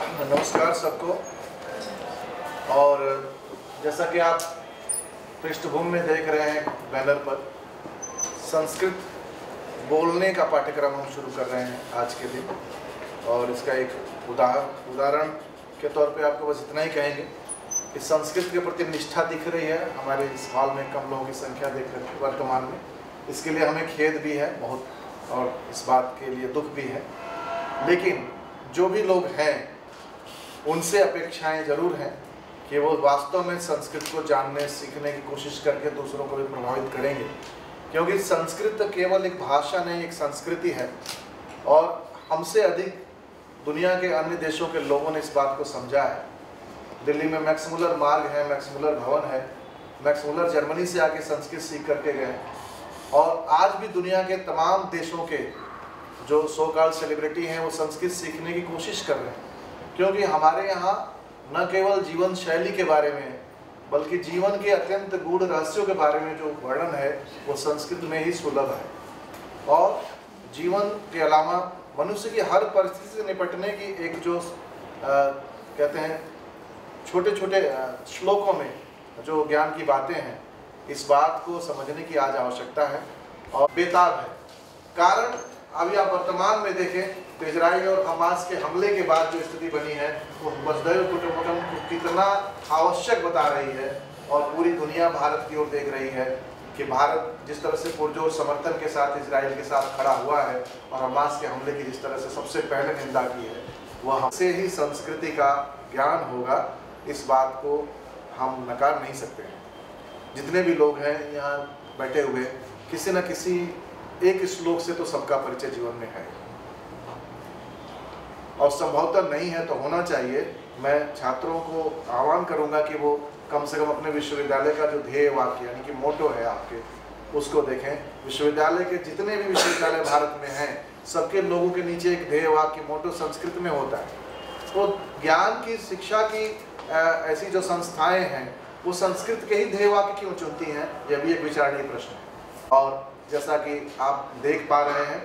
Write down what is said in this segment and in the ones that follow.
नमस्कार सबको। और जैसा कि आप पृष्ठभूमि में देख रहे हैं बैनर पर, संस्कृत बोलने का पाठ्यक्रम हम शुरू कर रहे हैं आज के दिन। और इसका एक उदाहरण के तौर पे आपको बस इतना ही कहेंगे कि संस्कृत के प्रति निष्ठा दिख रही है हमारे इस हॉल में, कम लोगों की संख्या देख रहे हैं वर्तमान में। इसके लिए हमें खेद भी है बहुत, और इस बात के लिए दुख भी है। लेकिन जो भी लोग हैं उनसे अपेक्षाएं जरूर हैं कि वो वास्तव में संस्कृत को जानने सीखने की कोशिश करके दूसरों को भी प्रभावित करेंगे, क्योंकि संस्कृत केवल एक भाषा नहीं, एक संस्कृति है। और हमसे अधिक दुनिया के अन्य देशों के लोगों ने इस बात को समझा है। दिल्ली में मैक्स मुलर मार्ग है, मैक्स मुलर भवन है। मैक्स मुलर जर्मनी से आके संस्कृत सीख करके गए, और आज भी दुनिया के तमाम देशों के जो सो कॉल्ड सेलिब्रिटी हैं वो संस्कृत सीखने की कोशिश कर रहे हैं, क्योंकि हमारे यहाँ न केवल जीवन शैली के बारे में बल्कि जीवन के अत्यंत गूढ़ रहस्यों के बारे में जो वर्णन है वो संस्कृत में ही सुलभ है। और जीवन के अलावा मनुष्य की हर परिस्थिति से निपटने की एक जो कहते हैं छोटे छोटे श्लोकों में जो ज्ञान की बातें हैं, इस बात को समझने की आज आवश्यकता है और बेताब है। कारण अभी आप वर्तमान में देखें तो इजराइल और हमास के हमले के बाद जो स्थिति बनी है वो वसुधैव कुटुंबकम को कितना आवश्यक बता रही है। और पूरी दुनिया भारत की ओर देख रही है कि भारत जिस तरह से पुरजोर समर्थन के साथ इजराइल के साथ खड़ा हुआ है, और हमास के हमले की जिस तरह से सबसे पहले निंदा की है, वह हमसे ही संस्कृति का ज्ञान होगा, इस बात को हम नकार नहीं सकते हैं। जितने भी लोग हैं यहाँ बैठे हुए, किसी न किसी एक श्लोक से तो सबका परिचय जीवन में है, और संभवतः नहीं है तो होना चाहिए। मैं छात्रों को आह्वान करूंगा कि वो कम से कम अपने विश्वविद्यालय का जो ध्येय वाक्य यानी कि मोटो है आपके, उसको देखें। विश्वविद्यालय के जितने भी विश्वविद्यालय भारत में हैं, सबके लोगों के नीचे एक ध्येय वाक्य मोटो संस्कृत में होता है। तो ज्ञान की शिक्षा की ऐसी जो संस्थाएं हैं वो संस्कृत के ही ध्येय वाक्य क्यों चुनती हैं, यह भी एक विचारणीय प्रश्न है। और जैसा कि आप देख पा रहे हैं,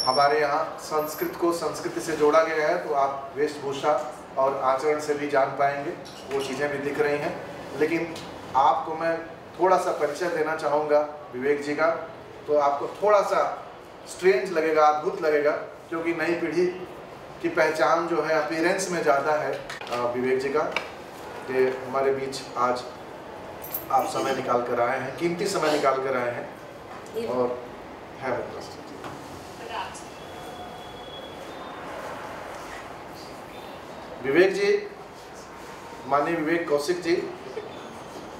हमारे यहाँ संस्कृत को संस्कृति से जोड़ा गया है, तो आप वेशभूषा और आचरण से भी जान पाएंगे, वो चीज़ें भी दिख रही हैं। लेकिन आपको मैं थोड़ा सा परिचय देना चाहूँगा विवेक जी का, तो आपको थोड़ा सा स्ट्रेंज लगेगा, अद्भुत लगेगा, क्योंकि नई पीढ़ी की पहचान जो है अपीयरेंस में ज़्यादा है विवेक जी का। ये हमारे बीच आज आप समय निकाल कर आए हैं, कीमती समय निकाल कर आए हैं, और है विवेक जी, माननीय विवेक कौशिक जी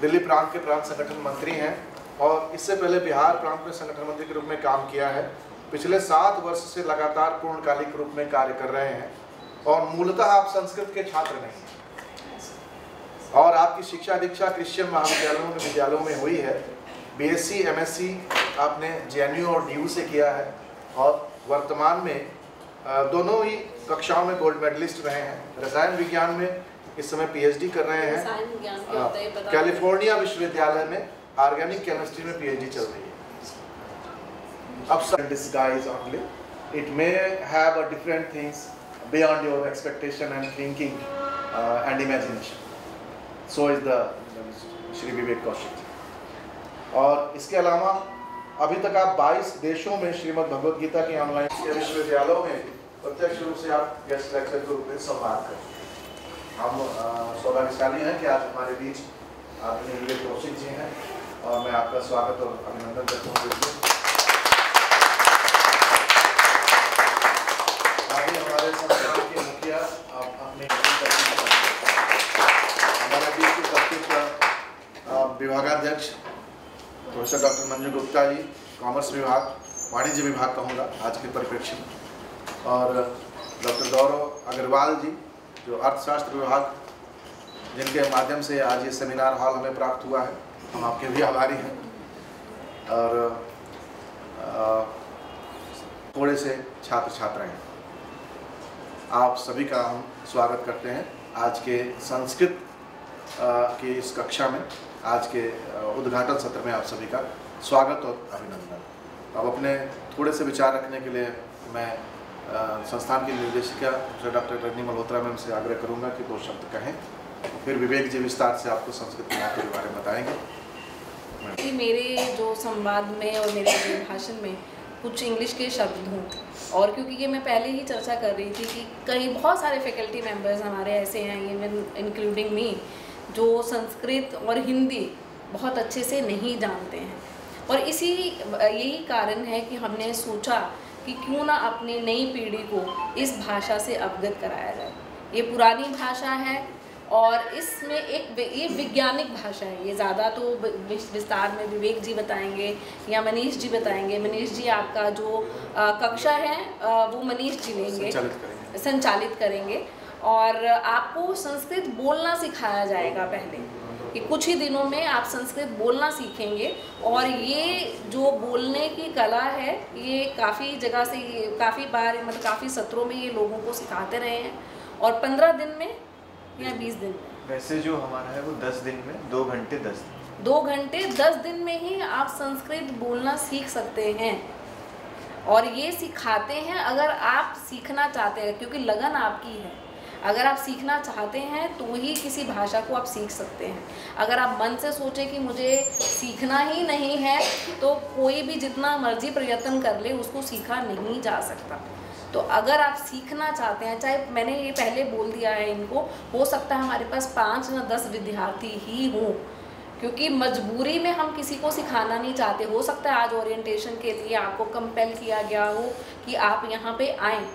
दिल्ली प्रांत के प्रांत संगठन मंत्री हैं, और इससे पहले बिहार प्रांत में संगठन मंत्री के रूप में काम किया है। पिछले 7 वर्ष से लगातार पूर्णकालिक रूप में कार्य कर रहे हैं, और मूलतः आप संस्कृत के छात्र नहीं हैं, और आपकी शिक्षा दीक्षा क्रिश्चियन विद्यालयों में हुई है। बीएससी एमएससी आपने जेएनयू और डीयू से किया है, और वर्तमान में दोनों ही कक्षाओं में गोल्ड मेडलिस्ट रहे हैं। रसायन विज्ञान में इस समय पीएचडी कर रहे हैं। कैलिफोर्निया विश्वविद्यालय में ऑर्गेनिक केमिस्ट्री में पीएचडी चल रही है। अब disguise only, it may have a different things beyond your expectation and thinking and imagination. So is the Shri Vivek Kaushik. और इसके अलावा अभी तक आप 22 देशों में श्रीमद् भगवद गीता की ऑनलाइन विश्वविद्यालयों में प्रत्यक्ष रूप से आप गेस्ट लेक्चर के रूप में संवाद करें। हम सौभाग्यशाली हैं कि आज हमारे बीच आदरणीय विवेक कौशिक जी हैं, और मैं आपका स्वागत और अभिनंदन करता हूँ। आगे हमारे संस्थान के मुखिया अपने हमारे बीच उपस्थित विभागाध्यक्ष professor doctor Manju Gupta ji, commerce विभाग, वाणिज्य विभाग कहूँगा आज के परिप्रेक्ष्य में, और डॉक्टर गौरव अग्रवाल जी जो अर्थशास्त्र विभाग, जिनके माध्यम से आज ये सेमिनार हॉल हमें प्राप्त हुआ है, हम आपके भी आभारी हैं। और थोड़े से छात्र छात्राएं, आप सभी का हम स्वागत करते हैं आज के संस्कृत की इस कक्षा में। आज के उद्घाटन सत्र में आप सभी का स्वागत और अभिनंदन। अब अपने थोड़े से विचार रखने के लिए मैं संस्थान की निर्देशिका डॉक्टर रजनी मल्होत्रा मैम से आग्रह करूंगा कि 2 शब्द कहें, फिर विवेक जी विस्तार से आपको संस्कृत महत्व के बारे में बताएंगे। कि मेरे जो संवाद में और मेरे भाषण में कुछ इंग्लिश के शब्द हों, और क्योंकि ये मैं पहले ही चर्चा कर रही थी कि कई बहुत सारे फैकल्टी मेंबर्स हमारे ऐसे हैं, इवन इंक्लूडिंग मी, जो संस्कृत और हिंदी बहुत अच्छे से नहीं जानते हैं। और यही कारण है कि हमने सोचा कि क्यों ना अपनी नई पीढ़ी को इस भाषा से अवगत कराया जाए। ये पुरानी भाषा है और इसमें ये वैज्ञानिक भाषा है। ये ज़्यादा तो विस्तार में विवेक जी बताएंगे या मनीष जी बताएंगे। मनीष जी आपका जो कक्षा है वो मनीष जी लेंगे, संचालित करेंगे और आपको संस्कृत बोलना सिखाया जाएगा पहले कि कुछ ही दिनों में आप संस्कृत बोलना सीखेंगे। और ये जो बोलने की कला है ये काफ़ी जगह से, काफ़ी बार मतलब काफ़ी सत्रों में ये लोगों को सिखाते रहे हैं। और 15 दिन में या 20 दिन में, वैसे जो हमारा है वो 10 दिन में 2 घंटे 10 दिन में ही आप संस्कृत बोलना सीख सकते हैं। और ये सिखाते हैं अगर आप सीखना चाहते हैं, क्योंकि लगन आपकी है। अगर आप सीखना चाहते हैं तो ही किसी भाषा को आप सीख सकते हैं। अगर आप मन से सोचें कि मुझे सीखना ही नहीं है तो कोई भी जितना मर्जी प्रयत्न कर ले उसको सीखा नहीं जा सकता। तो अगर आप सीखना चाहते हैं, चाहे मैंने ये पहले बोल दिया है इनको, हो सकता है हमारे पास 5 या 10 विद्यार्थी ही हों, क्योंकि मजबूरी में हम किसी को सिखाना नहीं चाहते। हो सकता है आज ओरिएंटेशन के लिए आपको कंपेल किया गया हो कि आप यहाँ पे आएँ,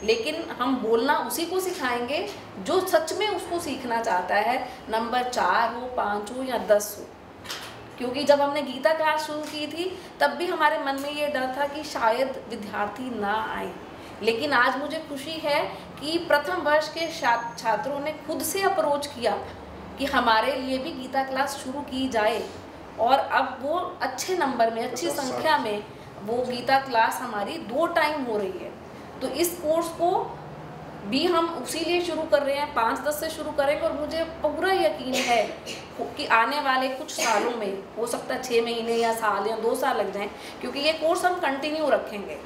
लेकिन हम बोलना उसी को सिखाएंगे जो सच में उसको सीखना चाहता है, नंबर 4 हो, 5 हो या 10 हो। क्योंकि जब हमने गीता क्लास शुरू की थी तब भी हमारे मन में ये डर था कि शायद विद्यार्थी ना आए, लेकिन आज मुझे खुशी है कि प्रथम वर्ष के छात्रों ने खुद से अप्रोच किया कि हमारे लिए भी गीता क्लास शुरू की जाए। और अब वो अच्छे नंबर में, अच्छी संख्या में वो गीता क्लास हमारी 2 टाइम हो रही है। तो इस कोर्स को भी हम उसी लिए शुरू कर रहे हैं, 5-10 से शुरू करेंगे। और मुझे पूरा यकीन है कि आने वाले कुछ सालों में, हो सकता है 6 महीने या साल या 2 साल लग जाएं, क्योंकि ये कोर्स हम कंटिन्यू रखेंगे।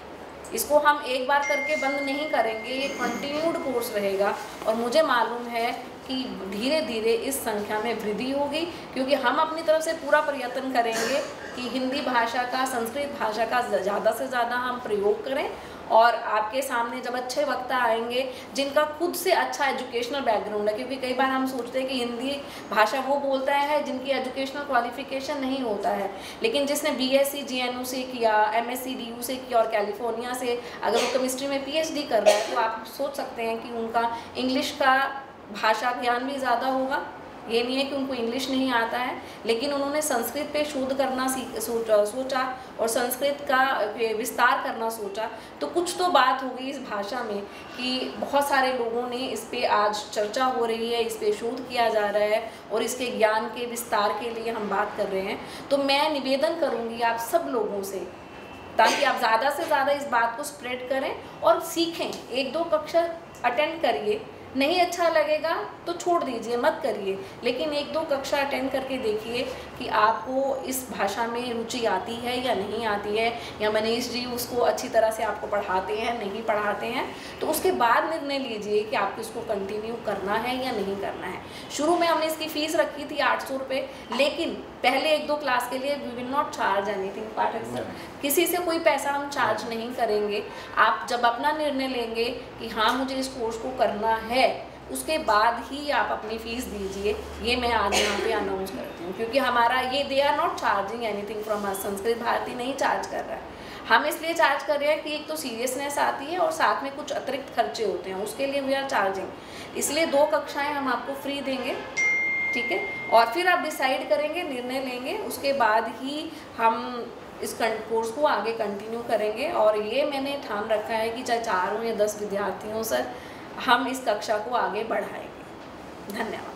इसको हम एक बार करके बंद नहीं करेंगे, ये कंटिन्यूड कोर्स रहेगा। और मुझे मालूम है कि धीरे धीरे इस संख्या में वृद्धि होगी, क्योंकि हम अपनी तरफ से पूरा प्रयत्न करेंगे कि हिंदी भाषा का, संस्कृत भाषा का ज़्यादा से ज़्यादा हम प्रयोग करें। और आपके सामने जब अच्छे वक्ता आएंगे जिनका खुद से अच्छा एजुकेशनल बैकग्राउंड है, क्योंकि कई बार हम सोचते हैं कि हिंदी भाषा वो बोलता है जिनकी एजुकेशनल क्वालिफिकेशन नहीं होता है, लेकिन जिसने BSc GNU से किया, MSc DU से किया और कैलिफोर्निया से अगर वो केमिस्ट्री में PhD कर रहा है, तो आप सोच सकते हैं कि उनका इंग्लिश का भाषा ज्ञान भी ज़्यादा होगा। ये नहीं है कि उनको इंग्लिश नहीं आता है, लेकिन उन्होंने संस्कृत पे शोध करना सोचा और संस्कृत का विस्तार करना सोचा। तो कुछ तो बात होगी इस भाषा में कि बहुत सारे लोगों ने इस पे आज चर्चा हो रही है, इस पे शोध किया जा रहा है और इसके ज्ञान के विस्तार के लिए हम बात कर रहे हैं। तो मैं निवेदन करूँगी आप सब लोगों से, ताकि आप ज़्यादा से ज़्यादा इस बात को स्प्रेड करें और सीखें। 1-2 कक्षा अटेंड करिए, नहीं अच्छा लगेगा तो छोड़ दीजिए, मत करिए, लेकिन 1-2 कक्षा अटेंड करके देखिए कि आपको इस भाषा में रुचि आती है या नहीं आती है, या मनीष जी उसको अच्छी तरह से आपको पढ़ाते हैं, नहीं पढ़ाते हैं। तो उसके बाद निर्णय लीजिए कि आपको इसको कंटिन्यू करना है या नहीं करना है। शुरू में हमने इसकी फ़ीस रखी थी 800 रुपये, लेकिन पहले 1-2 क्लास के लिए we will not charge anything. Pathak sir, किसी से कोई पैसा हम चार्ज नहीं करेंगे। आप जब अपना निर्णय लेंगे कि हाँ मुझे इस कोर्स को करना है, उसके बाद ही आप अपनी फ़ीस दीजिए। ये मैं आज यहाँ पे अनाउंस करती हूँ, क्योंकि हमारा ये they are not charging anything from us. Sanskrit Bharati नहीं चार्ज कर रहा है, हम इसलिए चार्ज कर रहे हैं कि एक तो सीरियसनेस आती है और साथ में कुछ अतिरिक्त खर्चे होते हैं, उसके लिए वी आर चार्जिंग। इसलिए 2 कक्षाएँ हम आपको फ्री देंगे, ठीक है। और फिर आप डिसाइड करेंगे, निर्णय लेंगे, उसके बाद ही हम इस कोर्स को आगे कंटिन्यू करेंगे। और ये मैंने ठान रखा है कि चाहे 4 हो या 10 विद्यार्थी हों सर, हम इस कक्षा को आगे बढ़ाएंगे। धन्यवाद।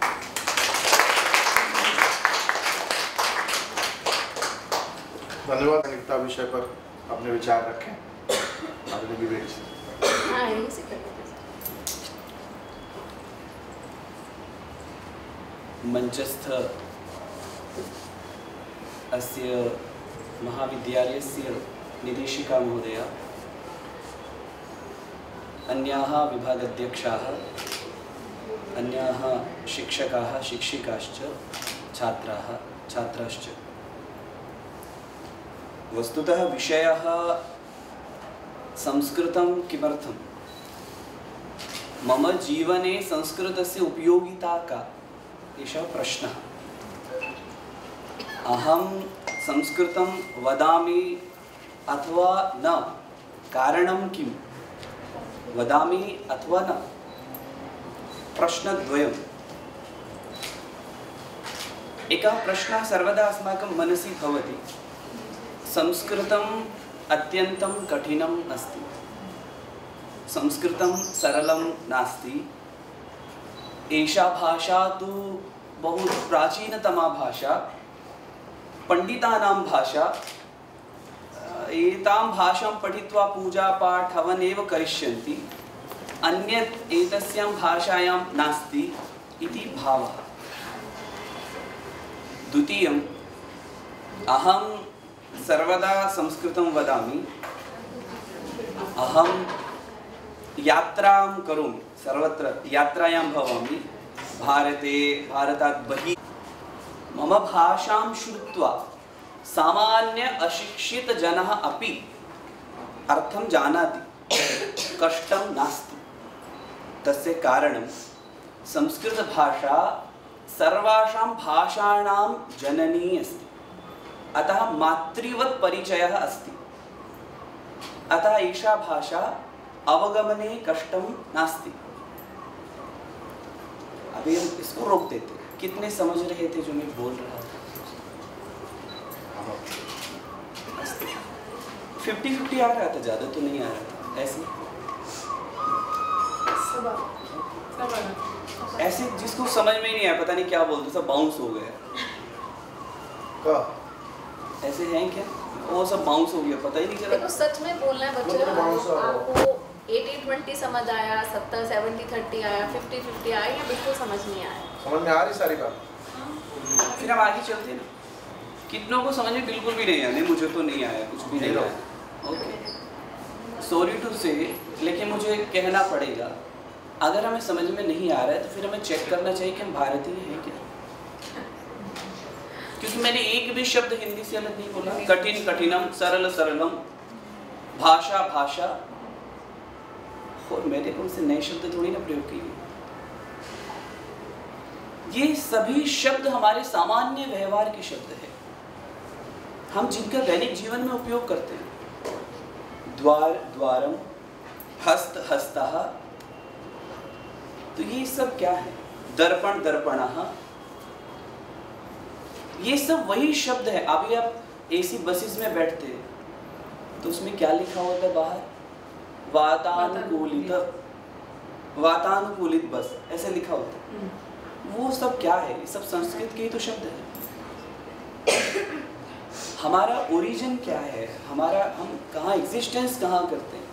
धन्यवाद। संगीता विषय पर अपने विचार रखें। आदरणीय विवेक जी। हाँ, यही से करेंगे। मंचस्थ अस्य महाविद्यालयस्य निदेशिका महोदया, अन्याः विभागाध्यक्षाः, अन्याः शिक्षकाः शिक्षिकाश्च, छात्राः छात्राश्च। वस्तुतः विषयः संस्कृतं किमर्थं? मम जीवने संस्कृतस्य उपयोगिता का? एषः प्रश्नः। अहं संस्कृतं वदामि अथवा न, कारणं किं? वदामि अथवा न, प्रश्नद्वयम्। एकः प्रश्नः सर्वदा अस्माकं मनसि भवति, संस्कृतम् अत्यन्तं कठिनम् अस्ति, संस्कृतं सरलं नास्ति, एषा भाषा तु बहु प्राचीनतमा भाषा, पंडितानां भाषा, एतां भाषां पठित्वा पूजा पाठ हवन एव करिष्यन्ति, अन्यत् एतस्यां भाषायां नास्ति इति भावः। द्वितीयम्, अहं सर्वदा संस्कृतं वदामि, अहं यात्रां करोमि, सर्वत्र यात्रायां भवामि, भारते भारतात् बहिः। मम भाषां श्रुत्वा सामान्य अशिक्षित जनः अपि अर्थं जानाति, कष्टं नास्ति। तस्य कारणं संस्कृतभाषा सर्वासां भाषाणां जननी अस्ति, अतः मातृवत् परिचयः अस्ति, अतः एषा भाषा अवगमने कष्टं नास्ति। अभी हम इसको रोक देते। कितने समझ रहे थे जो मैं बोल रहा था? 50-50 आ रहा था, ज़्यादा तो नहीं आ रहा था। ऐसे ऐसे जिसको समझ में ही नहीं आया, पता नहीं क्या बोलते, सब बाउंस हो गया। ऐसे हैं क्या? वो सब बाउंस हो गया, पता ही नहीं चला। देखो सच में बोलना है बच्चों, आपको 80-20 समझ आया, 70-70-30 आया, 50-50 आया, या बिल्कुल समझ नहीं आया? समझ में आ रही सारी बात। फिर हम आगे चलते ना। कितनों को समझ में बिल्कुल भी नहीं आया? नहीं, मुझे तो नहीं आया, कुछ भी नहीं आया। ओके, सॉरी टू से, लेकिन मुझे कहना पड़ेगा, अगर हमें समझ में नहीं आ रहा है तो फिर हमें चेक करना चाहिए कि हम भारतीय हैं क्या। क्योंकि मैंने एक भी शब्द हिंदी से अलग नहीं बोला। कठिन कठिनम, सरल सरलम, भाषा भाषा, और मैंने कौन से नए शब्द थोड़ी ना प्रयोग किए। ये सभी शब्द हमारे सामान्य व्यवहार के शब्द हैं, हम जिनका दैनिक जीवन में उपयोग करते हैं। द्वार द्वारम, हस्त हस्तः, तो ये सब क्या है? दर्पण दर्पणः, ये सब वही शब्द है। अभी आप एसी बसेस में बैठते हैं तो उसमें क्या लिखा होता है बाहर? वातानुकूलित, वातानुकूलित बस, ऐसे लिखा होता है। वो सब क्या है? ये सब संस्कृत के ही तो शब्द है। हमारा ओरिजिन क्या है? हमारा, हम कहाँ एग्जिस्टेंस कहाँ करते हैं,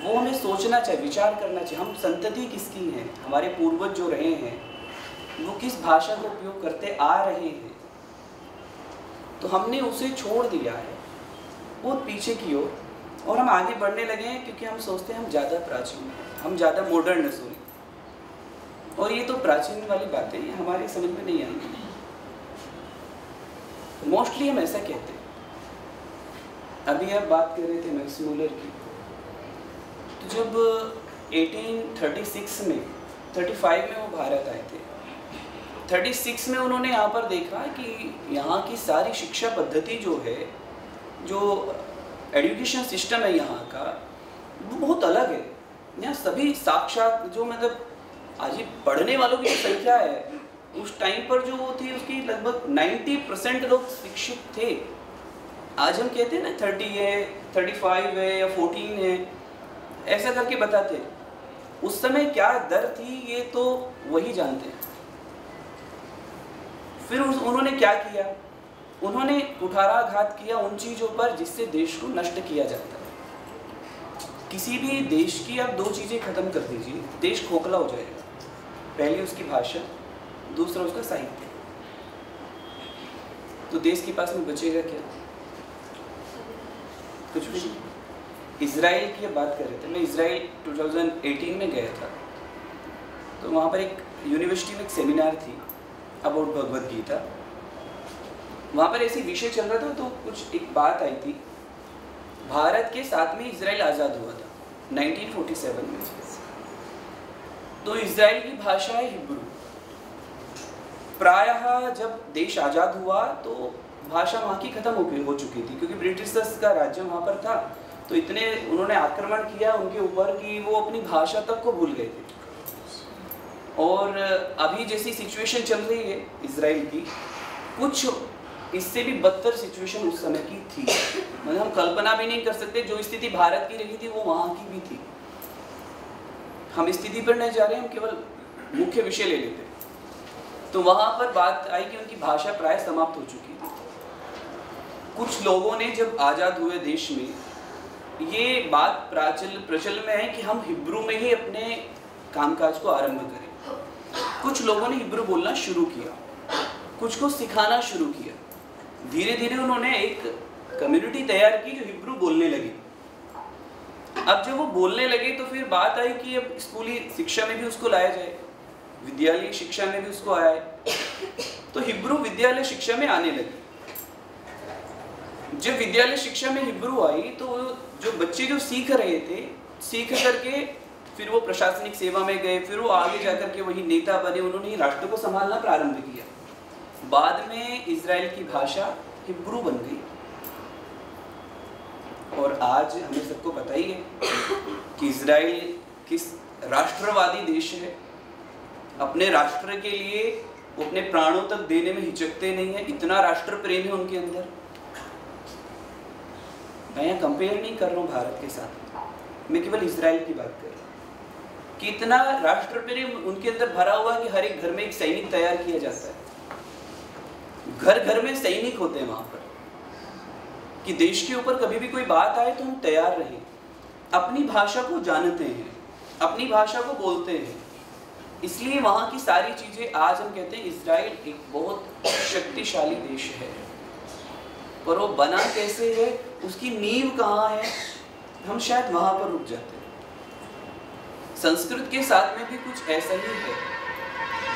वो हमें सोचना चाहिए, विचार करना चाहिए। हम संतति किसकी है? हमारे पूर्वज जो रहे हैं वो किस भाषा का उपयोग करते आ रहे हैं, तो हमने उसे छोड़ दिया है बहुत पीछे की ओर, और हम आगे बढ़ने लगे हैं क्योंकि हम सोचते हैं हम ज़्यादा प्राचीन हैं, हम ज़्यादा मॉडर्न है। सॉरी, और ये तो प्राचीन वाली बातें हमारे समझ में नहीं आएंगी। मोस्टली हम ऐसा कहते हैं। अभी आप बात कर रहे थे मैक्स मूलर की, तो जब 1836 में 35 में वो भारत आए थे, 36 में उन्होंने यहाँ पर देखा कि यहाँ की सारी शिक्षा पद्धति जो है, जो एजुकेशन सिस्टम है यहाँ का, वो बहुत अलग है। यहाँ सभी साक्षात, जो मतलब आज ये पढ़ने वालों की संख्या है, उस टाइम पर जो वो थी उसकी लगभग 90% लोग शिक्षित थे। आज हम कहते हैं ना 30 है, 35 है या 14 है, ऐसा करके बताते। उस समय क्या दर थी ये तो वही जानते हैं। फिर उन्होंने क्या किया? उन्होंने कुठाराघात किया उन चीज़ों पर जिससे देश को नष्ट किया जाता है। किसी भी देश की आप 2 चीज़ें खत्म कर दीजिए, देश खोखला हो जाएगा। पहली उसकी भाषा, दूसरा उसका साहित्य। तो देश के पास में बचेगा क्या? कुछ भी नहीं। इज़राइल की बात कर रहे थे, मैं इज़राइल 2018 में गया था। तो वहाँ पर एक यूनिवर्सिटी में एक सेमिनार थी अबाउट भगवद गीता। वहाँ पर ऐसी विषय चल रहा था, तो कुछ एक बात आई थी, भारत के साथ में इज़राइल आज़ाद हुआ था 1947 में। तो इज़राइल की भाषा है हिब्रू। प्रायः जब देश आज़ाद हुआ तो भाषा वहाँ की ख़त्म हो चुकी थी, क्योंकि ब्रिटिशर्स का राज्य वहाँ पर था। तो इतने उन्होंने आक्रमण किया उनके ऊपर कि वो अपनी भाषा तक को भूल गए थे। और अभी जैसी सिचुएशन चल रही है इज़राइल की, कुछ इससे भी बदतर सिचुएशन उस समय की थी। मतलब हम कल्पना भी नहीं कर सकते, जो स्थिति भारत की रही थी वो वहाँ की भी थी। हम स्थिति पर नहीं जा रहे, हम केवल मुख्य विषय ले लेते। तो वहाँ पर बात आई कि उनकी भाषा प्राय समाप्त हो चुकी थी। कुछ लोगों ने जब आज़ाद हुए देश में, ये बात प्रचलन में है कि हम हिब्रू में ही अपने कामकाज को आरंभ करें। कुछ लोगों ने हिब्रू बोलना शुरू किया, कुछ को सिखाना शुरू किया। धीरे धीरे उन्होंने एक कम्युनिटी तैयार की जो हिब्रू बोलने लगी। अब जब वो बोलने लगे तो फिर बात आई कि अब स्कूली शिक्षा में भी उसको लाया जाए, विद्यालय शिक्षा में भी उसको आए। तो हिब्रू विद्यालय शिक्षा में आने लगी। जब विद्यालय शिक्षा में हिब्रू आई तो जो बच्चे जो सीख रहे थे, सीख करके फिर वो प्रशासनिक सेवा में गए, फिर वो आगे जाकर के वही नेता बने, उन्होंने राष्ट्र को संभालना प्रारंभ किया। बाद में इज़राइल की भाषा हिब्रू बन गई। और आज हमें सबको पता ही है कि इज़राइल किस राष्ट्रवादी देश है। अपने राष्ट्र के लिए वो अपने प्राणों तक देने में हिचकते नहीं है, इतना राष्ट्र प्रेम है उनके अंदर। मैं यहाँ कंपेयर नहीं कर रहा हूँ भारत के साथ, मैं केवल इज़राइल की बात कर रहा हूँ। कितना राष्ट्र प्रेम उनके अंदर भरा हुआ है कि हर एक घर में एक सैनिक तैयार किया जाता है। घर घर में सैनिक होते हैं वहाँ पर, कि देश के ऊपर कभी भी कोई बात आए तो हम तैयार रहें। अपनी भाषा को जानते हैं, अपनी भाषा को बोलते हैं, इसलिए वहाँ की सारी चीज़ें आज हम कहते हैं इज़राइल एक बहुत शक्तिशाली देश है। पर वो बना कैसे है, उसकी नींव कहाँ है, हम शायद वहाँ पर रुक जाते हैं। संस्कृत के साथ में भी कुछ ऐसा ही है।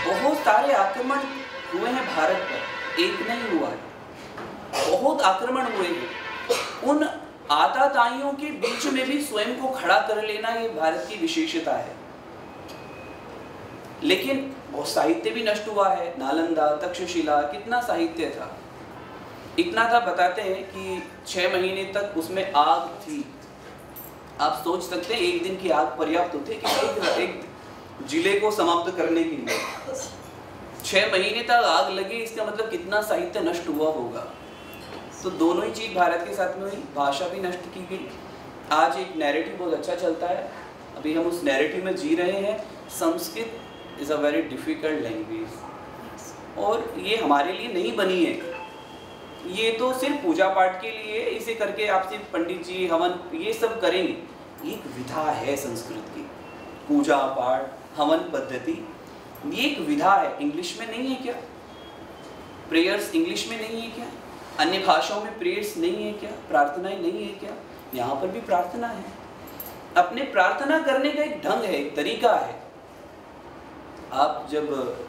बहुत सारे आक्रमण हुए हैं भारत पर, एक नहीं हुआ है, बहुत आक्रमण हुए हैं। उन आताताइयों के बीच में भी स्वयं को खड़ा कर लेना ये भारत की विशेषता है। लेकिन बहुत साहित्य भी नष्ट हुआ है। नालंदा, तक्षशिला, कितना साहित्य था। इतना था, बताते हैं कि 6 महीने तक उसमें आग थी। आप सोच सकते हैं एक दिन की आग पर्याप्त होती है कि एक जिले को समाप्त करने के लिए 6 महीने तक आग लगी, इसका मतलब कितना साहित्य नष्ट हुआ होगा। तो दोनों ही चीज़ भारत के साथ में हुई, भाषा भी नष्ट की गई। आज एक नैरेटिव बहुत अच्छा चलता है, अभी हम उस नैरेटिव में जी रहे हैं। Sanskrit is a very difficult language, और ये हमारे लिए नहीं बनी है। ये तो सिर्फ पूजा पाठ के लिए, इसे करके आप सिर्फ पंडित जी हवन ये सब करेंगे। एक विधा है संस्कृत की, पूजा पाठ हवन पद्धति, ये एक विधा है। इंग्लिश में नहीं है क्या? प्रेयर्स इंग्लिश में नहीं है क्या? अन्य भाषाओं में प्रेयर्स नहीं है क्या? प्रार्थनाएं नहीं है क्या? यहाँ पर भी प्रार्थना है। अपने प्रार्थना करने का एक ढंग है, एक तरीका है। आप जब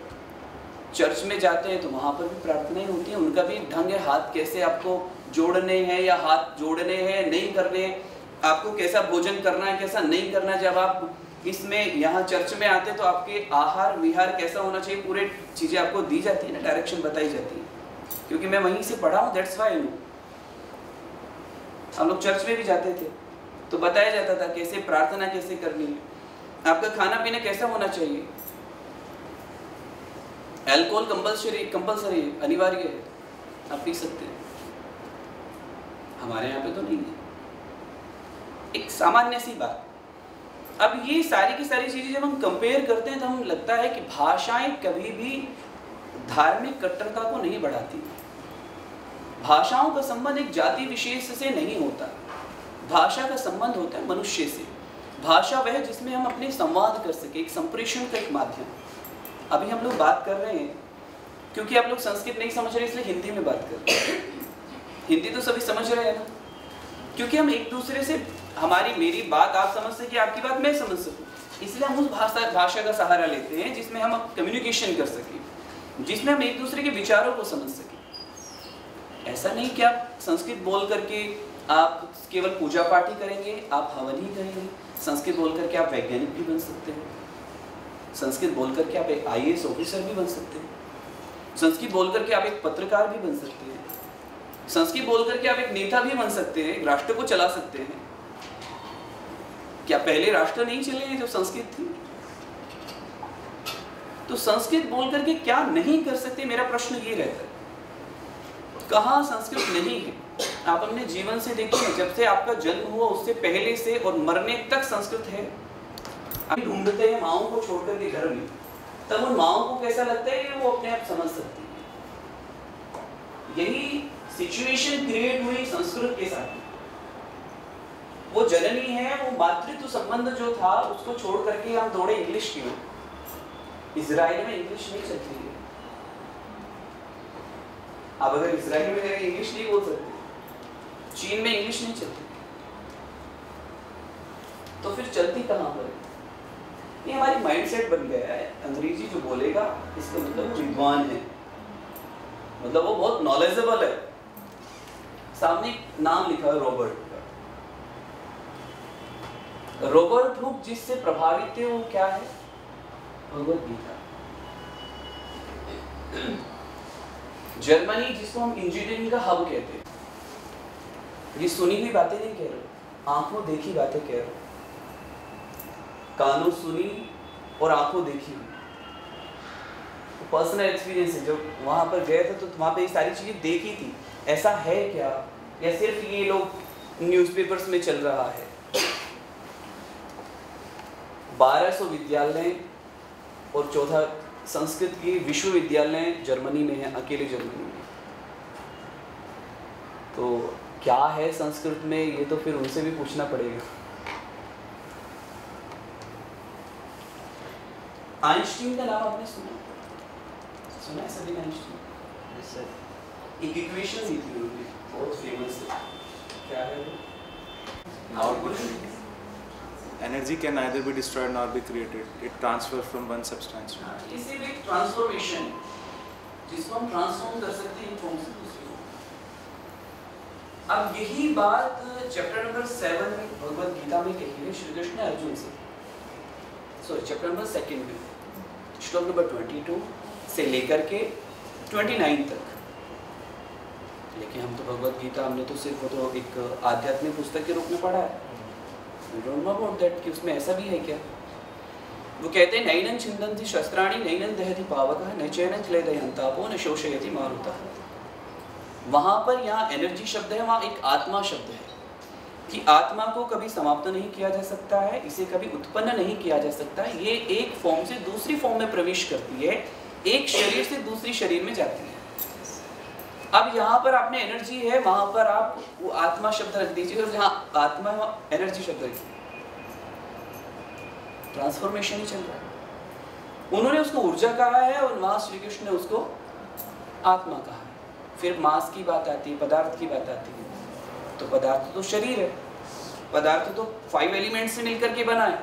चर्च में जाते हैं तो वहाँ पर भी प्रार्थनाएं होती हैं, उनका भी एक ढंग है। हाथ कैसे आपको जोड़ने हैं या हाथ जोड़ने हैं नहीं करने, आपको कैसा भोजन करना है कैसा नहीं करना। जब आप इसमें यहाँ चर्च में आते हैं तो आपके आहार विहार कैसा होना चाहिए, पूरे चीज़ें आपको दी जाती है ना, डायरेक्शन बताई जाती है। क्योंकि मैं वहीं से पढ़ा हूँ, दैट्स व्हाई। हम लोग चर्च में भी जाते थे तो बताया जाता था कैसे प्रार्थना कैसे करनी है, आपका खाना पीना कैसा होना चाहिए। अल्कोहल कंपल्सरी अनिवार्य है, आप पी सकते हैं। हमारे यहाँ पे तो नहीं है, एक सामान्य सी बात। अब ये सारी की सारी चीज़ें जब हम कंपेयर करते हैं तो हमें लगता है कि भाषाएं कभी भी धार्मिक कट्टरता को नहीं बढ़ाती। भाषाओं का संबंध एक जाति विशेष से नहीं होता, भाषा का संबंध होता है मनुष्य से। भाषा वह है जिसमें हम अपने संवाद कर सके, एक संप्रेषण का एक माध्यम। अभी हम लोग बात कर रहे हैं, क्योंकि आप लोग संस्कृत नहीं समझ रहे इसलिए हिंदी में बात कर रहे हैं। हिंदी तो सभी समझ रहे हैं ना, क्योंकि हम एक दूसरे से हमारी मेरी बात आप समझ सके, आपकी बात मैं समझ सकूं, इसलिए हम उस भाषा का सहारा लेते हैं जिसमें हम कम्युनिकेशन कर सकें, जिसमें हम एक दूसरे के विचारों को समझ सकें। ऐसा नहीं कि आप संस्कृत बोल करके आप केवल पूजा पाठ ही करेंगे, आप हवन ही करेंगे। संस्कृत बोल करके आप वैज्ञानिक भी बन सकते हैं, संस्कृत बोल करके आप एक IAS ऑफिसर भी बन सकते हैं, संस्कृत बोल करके आप एक पत्रकार भी बन सकते हैं, संस्कृत बोल करके आप एक नेता भी बन सकते हैं, राष्ट्र को चला सकते हैं। क्या पहले राष्ट्र नहीं चले हैं जो संस्कृत थी? तो संस्कृत बोल करके क्या नहीं कर सकते, मेरा प्रश्न ये रहता है। कहाँ संस्कृत नहीं है? आप अपने जीवन से देखिए, जब से आपका जन्म हुआ उससे पहले से और मरने तक संस्कृत है। आप ढूंढते हैं माओं को छोड़कर के घर में, तब उन माओं को कैसा लगता है कि वो अपने आप समझ सकती है। यही सिचुएशन क्रिएट हुई संस्कृत के साथ। वो जननी है, वो मातृत्व संबंध जो था उसको छोड़ करके हम दौड़े इंग्लिश की ओर। इजराइल में इंग्लिश नहीं चलती है। आप अगर इजराइल में जाकर इंग्लिश नहीं बोल सकते, चीन में इंग्लिश नहीं चलती, तो फिर चलती कहां पर है? ये हमारी माइंडसेट बन गया है। अंग्रेजी जो बोलेगा इसका मतलब विद्वान है, मतलब वो बहुत नॉलेजेबल है। सामने नाम लिखा है रॉबर्ट का। रॉबर्ट हुक जिससे प्रभावित थे वो क्या है? भगवद गीता। जर्मनी जिसको हम इंजीनियरिंग का हब कहते हैं, ये सुनी हुई बातें नहीं कह रहे, आंखों देखी बातें कह रहे, कानों सुनी और आंखों देखी हुई। पर्सनल एक्सपीरियंस है, जब वहां पर गए थे तो वहां पे ये सारी चीजें देखी थी। ऐसा है क्या, या सिर्फ ये लोग न्यूज़पेपर्स में चल रहा है? 1200 विद्यालय और 14 संस्कृत के विश्वविद्यालय जर्मनी में है, अकेले जर्मनी में। तो क्या है संस्कृत में, ये तो फिर उनसे भी पूछना पड़ेगा। आइंस्टीन का नाम आपने सुना है सभी? आइंस्टीन एक इक्वेशन दी थी उन्होंने, बहुत फेमस है। क्या है वो? Energy can neither be destroyed nor be created. It transfers from one substance to another. इसे भी ट्रांसफॉर्मेशन, जिसको हम ट्रांसफॉर्म कर सकते हैं फॉर्म से दूसरी। अब यही बात चैप्टर नंबर 7 भगवद गीता में कही है श्री कृष्ण ने अर्जुन से। सॉरी, चैप्टर नंबर 2 में श्लोक नंबर 22 से लेकर के 29 तक। लेकिन हम तो भगवद गीता हमने तो सिर्फ तो एक आध्यात्मिक पुस्तक के रूप में पढ़ा है। We don't know about that कि उसमें ऐसा भी है क्या? वो कहते हैं नैनं छिन्दन्ति शस्त्राणि नैनं दहति पावकः न चैनं क्लेदयन्तापो न शोषयति मारुतः। वहाँ पर यहाँ एनर्जी शब्द है, वहाँ एक आत्मा शब्द है कि आत्मा को कभी समाप्त नहीं किया जा सकता है, इसे कभी उत्पन्न नहीं किया जा सकता है। ये एक फॉर्म से दूसरी फॉर्म में प्रवेश करती है, एक शरीर से दूसरी शरीर में जाती है। अब यहाँ पर आपने एनर्जी है, वहां पर आप वो आत्मा शब्द रख दीजिए, और जहाँ आत्मा है एनर्जी शब्द रखिए। ट्रांसफॉर्मेशन ही चल रहा है। उन्होंने उसको ऊर्जा कहा है और वहां श्री कृष्ण ने उसको आत्मा कहा है। फिर मास की बात आती है, पदार्थ की बात आती है। तो पदार्थ तो शरीर है, पदार्थ तो 5 एलिमेंट्स से मिलकर के बना है,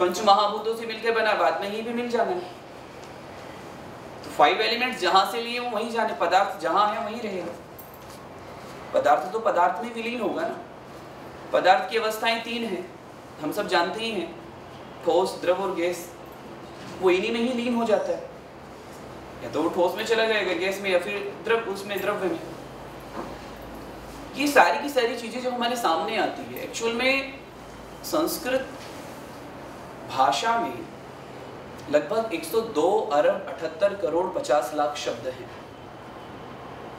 पंच महाभूतों से मिलकर बना है, बाद में ये भी मिल जाना है। 5 एलिमेंट्स जहां से लिए वो वहीं जाने, पदार्थ जहां है वहीं रहेगा। पदार्थ तो पदार्थ में विलीन होगा ना। पदार्थ की अवस्थाएं 3 हैं, हम सब जानते ही हैं, ठोस, द्रव और गैस। वो इन्हीं में ही लीन हो जाता है, या तो वो ठोस में चला जाएगा, गैस में, या फिर द्रव उसमें, द्रव्य में। ये सारी की सारी चीजें जब हमारे सामने आती है, एक्चुअल में संस्कृत भाषा में लगभग 102 अरब 78 करोड़ 50 लाख शब्द हैं।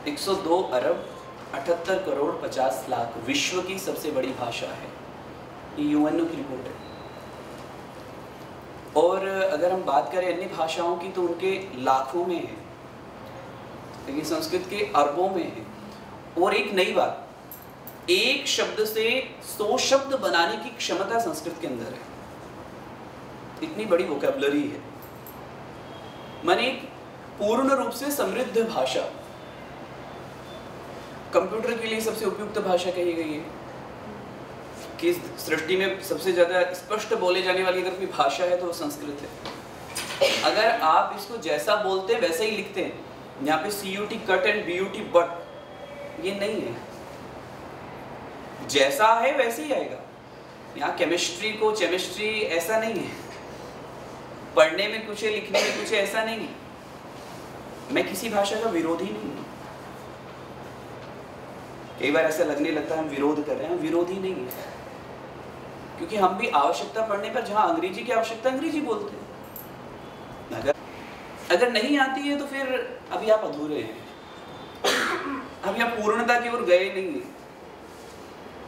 102 अरब 78 करोड़ 50 लाख विश्व की सबसे बड़ी भाषा है। ये यूएनओ की रिपोर्ट है। और अगर हम बात करें अन्य भाषाओं की तो उनके लाखों में है, लेकिन संस्कृत के अरबों में है। और एक नई बात, एक शब्द से 100 शब्द बनाने की क्षमता संस्कृत के अंदर है। इतनी बड़ी वोकैबुलरी है, माने एक पूर्ण रूप से समृद्ध भाषा। कंप्यूटर के लिए सबसे उपयुक्त भाषा कही गई है। कि इस सृष्टि में सबसे ज़्यादा स्पष्ट बोले जाने वाली अगर कोई भाषा है तो वो संस्कृत है। अगर आप इसको जैसा बोलते हैं वैसे ही लिखते हैं, यहाँ पे CUT cut and BUT but, ये नहीं है, जैसा है वैसे ही आएगा। यहाँ केमिस्ट्री को केमिस्ट्री ऐसा नहीं है, पढ़ने में कुछ है लिखने में कुछ है, ऐसा नहीं है। मैं किसी भाषा का विरोधी नहीं हूँ। कई बार ऐसा लगने लगता है हम विरोध कर रहे हैं, विरोधी नहीं है, क्योंकि हम भी आवश्यकता पड़ने पर जहाँ अंग्रेजी की आवश्यकता अंग्रेजी बोलते हैं। अगर नहीं आती है तो फिर अभी आप अधूरे हैं, अभी आप पूर्णता की ओर गए नहीं हैं।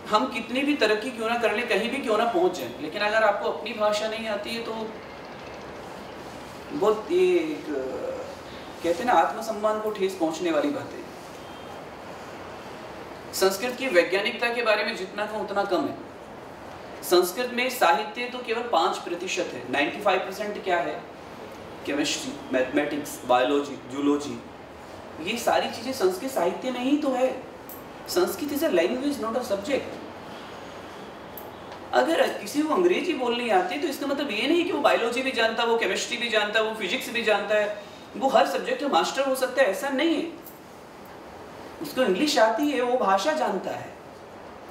हम कितनी भी तरक्की क्यों ना कर ले, कहीं भी क्यों ना पहुंच जाए, लेकिन अगर आपको अपनी भाषा नहीं आती है तो बहुत ये कहते हैं ना, आत्मसम्मान को ठेस पहुंचने वाली बात है। संस्कृत की वैज्ञानिकता के बारे में जितना कहूं उतना कम है। संस्कृत में साहित्य तो केवल 5% है, 95% क्या है? केमिस्ट्री, मैथमेटिक्स, बायोलॉजी, जूलॉजी, ये सारी चीजें संस्कृत साहित्य में ही तो है। Sanskrit is a language, not a subject. अगर किसी को अंग्रेजी बोलनी आती है तो इसका मतलब ये नहीं कि वो बायोलॉजी भी जानता है, वो केमिस्ट्री भी जानता है, वो फिजिक्स भी जानता है, वो हर सब्जेक्ट में मास्टर हो सकता है, ऐसा नहीं है। उसको इंग्लिश आती है, वो भाषा जानता है,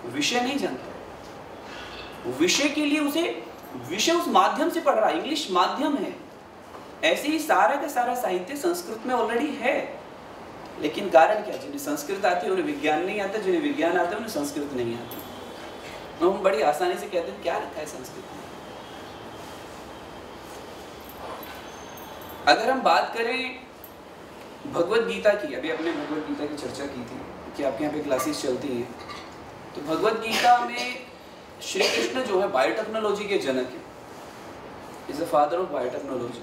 विषय नहीं जानता। विषय के लिए उसे विषय उस माध्यम से पढ़ रहा है, इंग्लिश माध्यम है। ऐसे ही सारा का सारा साहित्य संस्कृत में ऑलरेडी है, लेकिन कारण क्या? जिन्हें संस्कृत आती है उन्हें विज्ञान नहीं आता, जिन्हें विज्ञान आता है उन्हें संस्कृत नहीं आती। तो हम बड़ी आसानी से कहते हैं क्या रखा है संस्कृत में। अगर हम बात करें भगवत गीता की, अभी अपने भगवत गीता की चर्चा की थी कि आपके यहाँ पे क्लासेस चलती हैं, तो भगवत गीता में श्री कृष्ण जो है बायोटेक्नोलॉजी के जनक है, is the father of biotechnology.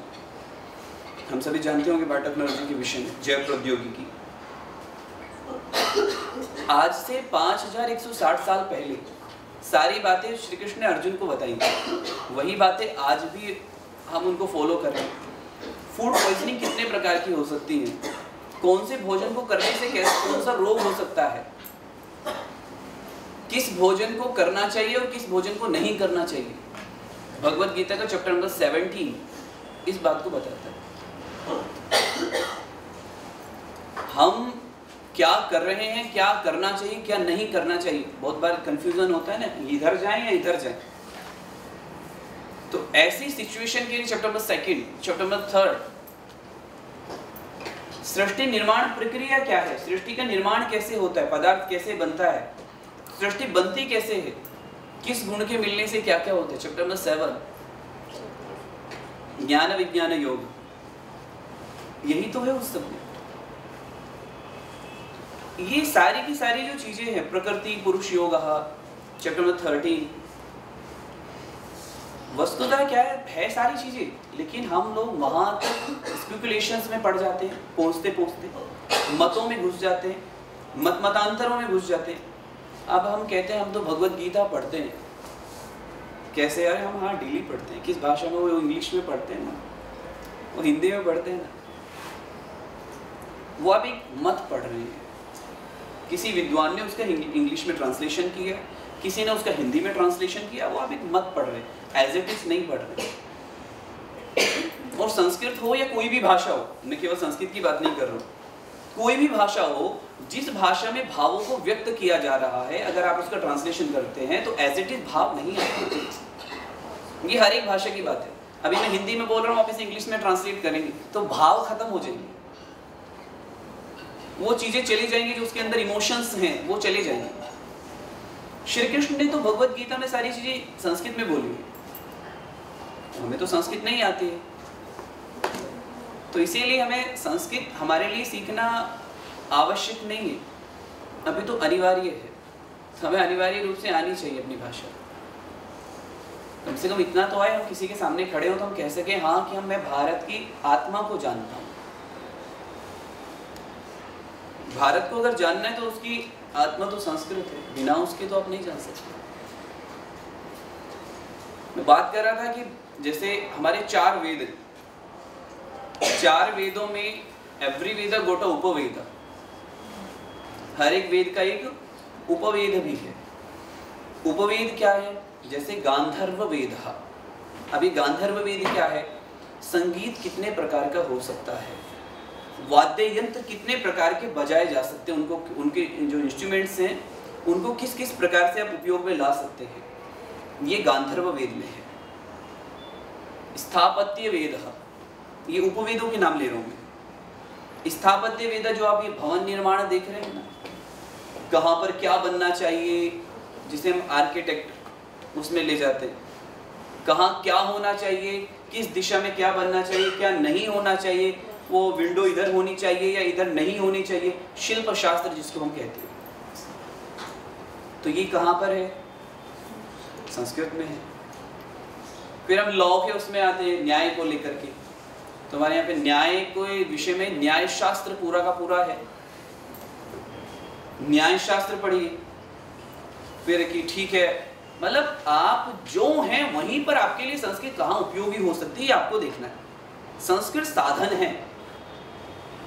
हम सभी जानते होंगे बायोटेक्नोलॉजी के विषय में, जैव प्रौद्योगिकी। आज से 5160 साल पहले सारी बातें श्री कृष्ण ने अर्जुन को बताई, वही बातें आज भी हम उनको फॉलो कर रहे हैं। फूड पॉइजनिंग कितने प्रकार की हो सकती है, कौन से भोजन को करने से कैसे कौन सा रोग हो सकता है, किस भोजन को करना चाहिए और किस भोजन को नहीं करना चाहिए। भगवत गीता का चैप्टर नंबर 17 इस बात को बताता है। हम क्या कर रहे हैं, क्या करना चाहिए, क्या नहीं करना चाहिए। बहुत बार कंफ्यूजन होता है ना, इधर जाएं या इधर जाएं। तो ऐसी सिचुएशन के लिए चैप्टर नंबर 2, चैप्टर नंबर 3, सृष्टि निर्माण प्रक्रिया क्या है, सृष्टि का निर्माण कैसे होता है, पदार्थ कैसे बनता है, सृष्टि बनती कैसे है, किस गुण के मिलने से क्या क्या होता है। चैप्टर नंबर 7 ज्ञान विज्ञान योग, यही तो है उस सब में। ये सारी की सारी जो चीजें हैं, प्रकृति पुरुष योग, चैप्टर नंबर 13, वस्तुतः क्या है सारी चीजें, लेकिन हम लोग वहां तक स्पेकुलेशंस में पड़ जाते हैं, पहुंचते पहुंचते मतों में घुस जाते हैं, मतांतरों में घुस जाते हैं। अब हम कहते हैं हम तो भगवत गीता पढ़ते हैं, कैसे यार? हम हाँ डेली पढ़ते हैं। किस भाषा में? वो इंग्लिश में पढ़ते हैं ना, वो हिंदी में पढ़ते हैं ना। वो आप एक मत पढ़ रहे हैं, किसी विद्वान ने उसका इंग्लिश में ट्रांसलेशन किया, किसी ने उसका हिंदी में ट्रांसलेशन किया, वो आप एक मत पढ़ रहे हैं, एज इट इज नहीं पढ़ रहे। और संस्कृत हो या कोई भी भाषा हो, मैं केवल संस्कृत की बात नहीं कर रहा हूँ, कोई भी भाषा हो, जिस भाषा में भावों को व्यक्त किया जा रहा है, अगर आप उसका ट्रांसलेशन करते हैं तो एज इट इज भाव नहीं आता। ये हर एक भाषा की बात है। अभी मैं हिंदी में बोल रहा हूँ, आप इसे इंग्लिश में ट्रांसलेट करेंगे तो भाव खत्म हो जाएंगे, वो चीजें चली जाएंगी जो उसके अंदर इमोशंस हैं, वो चले जाएंगे। श्री कृष्ण ने तो भगवत गीता में सारी चीजें संस्कृत में बोली है, हमें तो संस्कृत नहीं आती है, तो इसीलिए हमें संस्कृत हमारे लिए सीखना आवश्यक नहीं है, अभी तो अनिवार्य है। हमें अनिवार्य रूप से आनी चाहिए अपनी भाषा। कम से कम इतना तो आए, हम किसी के सामने खड़े हो तो हम कह सके हाँ कि मैं भारत की आत्मा को जानता हूँ। भारत को अगर जानना है तो उसकी आत्मा तो संस्कृत है, बिना उसके तो आप नहीं जान सकते। मैं बात कर रहा था कि जैसे हमारे 4 वेद हैं, 4 वेदों में एवरी वेद गोट अ उपवेद, हर एक वेद का एक उपवेद भी है। उपवेद क्या है? जैसे गांधर्व वेद। अभी गांधर्व वेद क्या है? संगीत कितने प्रकार का हो सकता है, वाद्य यंत्र कितने प्रकार के बजाए जा सकते हैं, उनको उनके जो इंस्ट्रूमेंट्स हैं उनको किस किस प्रकार से आप उपयोग में ला सकते हैं, ये गांधर्व वेद में है। स्थापत्य वेद, ये उपवेदों के नाम ले रहा हूं मैं। स्थापत्य वेद जो आप ये भवन निर्माण देख रहे हैं ना, कहाँ पर क्या बनना चाहिए, जिसे हम आर्किटेक्ट उसमें ले जाते हैं, कहाँ क्या होना चाहिए, किस दिशा में क्या बनना चाहिए, क्या नहीं होना चाहिए, वो विंडो इधर होनी चाहिए या इधर नहीं होनी चाहिए, शिल्प शास्त्र जिसको हम कहते हैं। तो ये कहाँ पर है? संस्कृत में है। फिर हम लॉ के उसमें आते हैं, न्याय को लेकर के। तो हमारे यहाँ पे न्याय को विषय में न्याय शास्त्र पूरा का पूरा है, न्याय शास्त्र पढ़िए। फिर कि ठीक है, मतलब आप जो हैं वहीं पर आपके लिए संस्कृत कहाँ उपयोगी हो सकती है आपको देखना है। संस्कृत साधन है,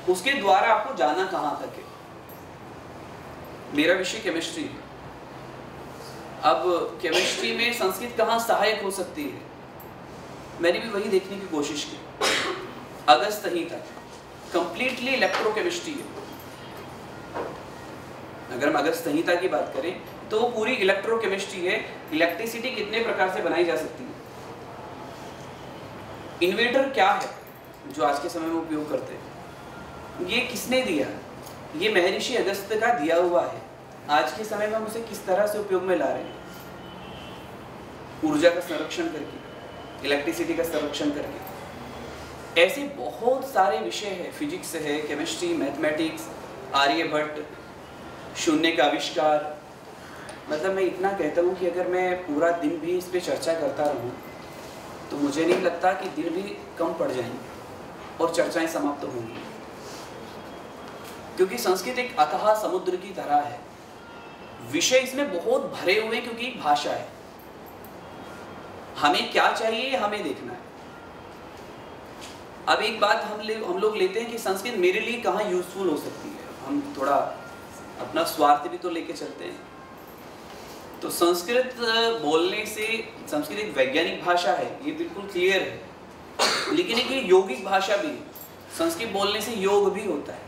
उसके द्वारा आपको जाना कहाँ तक है। मेरा विषय केमिस्ट्री है, अब केमिस्ट्री में संस्कृत कहाँ सहायक हो सकती है, मैंने भी वही देखने की कोशिश की। अगस्त संहिता कंप्लीटली इलेक्ट्रोकेमिस्ट्री है। अगर हम अगस्त संहिता की बात करें तो वो पूरी इलेक्ट्रोकेमिस्ट्री है। इलेक्ट्रिसिटी कितने प्रकार से बनाई जा सकती है, इन्वर्टर क्या है जो आज के समय में उपयोग करते हैं, ये किसने दिया? ये महर्षि अगस्त का दिया हुआ है। आज के समय में हम उसे किस तरह से उपयोग में ला रहे हैं? ऊर्जा का संरक्षण करके, इलेक्ट्रिसिटी का संरक्षण करके। ऐसे बहुत सारे विषय है, फिजिक्स है, केमिस्ट्री, मैथमेटिक्स, आर्यभट्ट, शून्य का आविष्कार। मतलब मैं इतना कहता हूँ कि अगर मैं पूरा दिन भी इस पे चर्चा करता रहूँ तो मुझे नहीं लगता कि दिन भी कम पड़ जाएंगे और चर्चाएं समाप्त होंगी, क्योंकि संस्कृत एक अथाह समुद्र की तरह है। विषय इसमें बहुत भरे हुए हैं क्योंकि एक भाषा है। हमें क्या चाहिए हमें देखना है। अब एक बात हम लोग लेते हैं कि संस्कृत मेरे लिए कहाँ यूजफुल हो सकती है। हम थोड़ा अपना स्वार्थ भी तो लेके चलते हैं। तो संस्कृत बोलने से, संस्कृत एक वैज्ञानिक भाषा है, ये बिल्कुल क्लियर है, लेकिन एक यौगिक भाषा भी है। संस्कृत बोलने से योग भी होता है।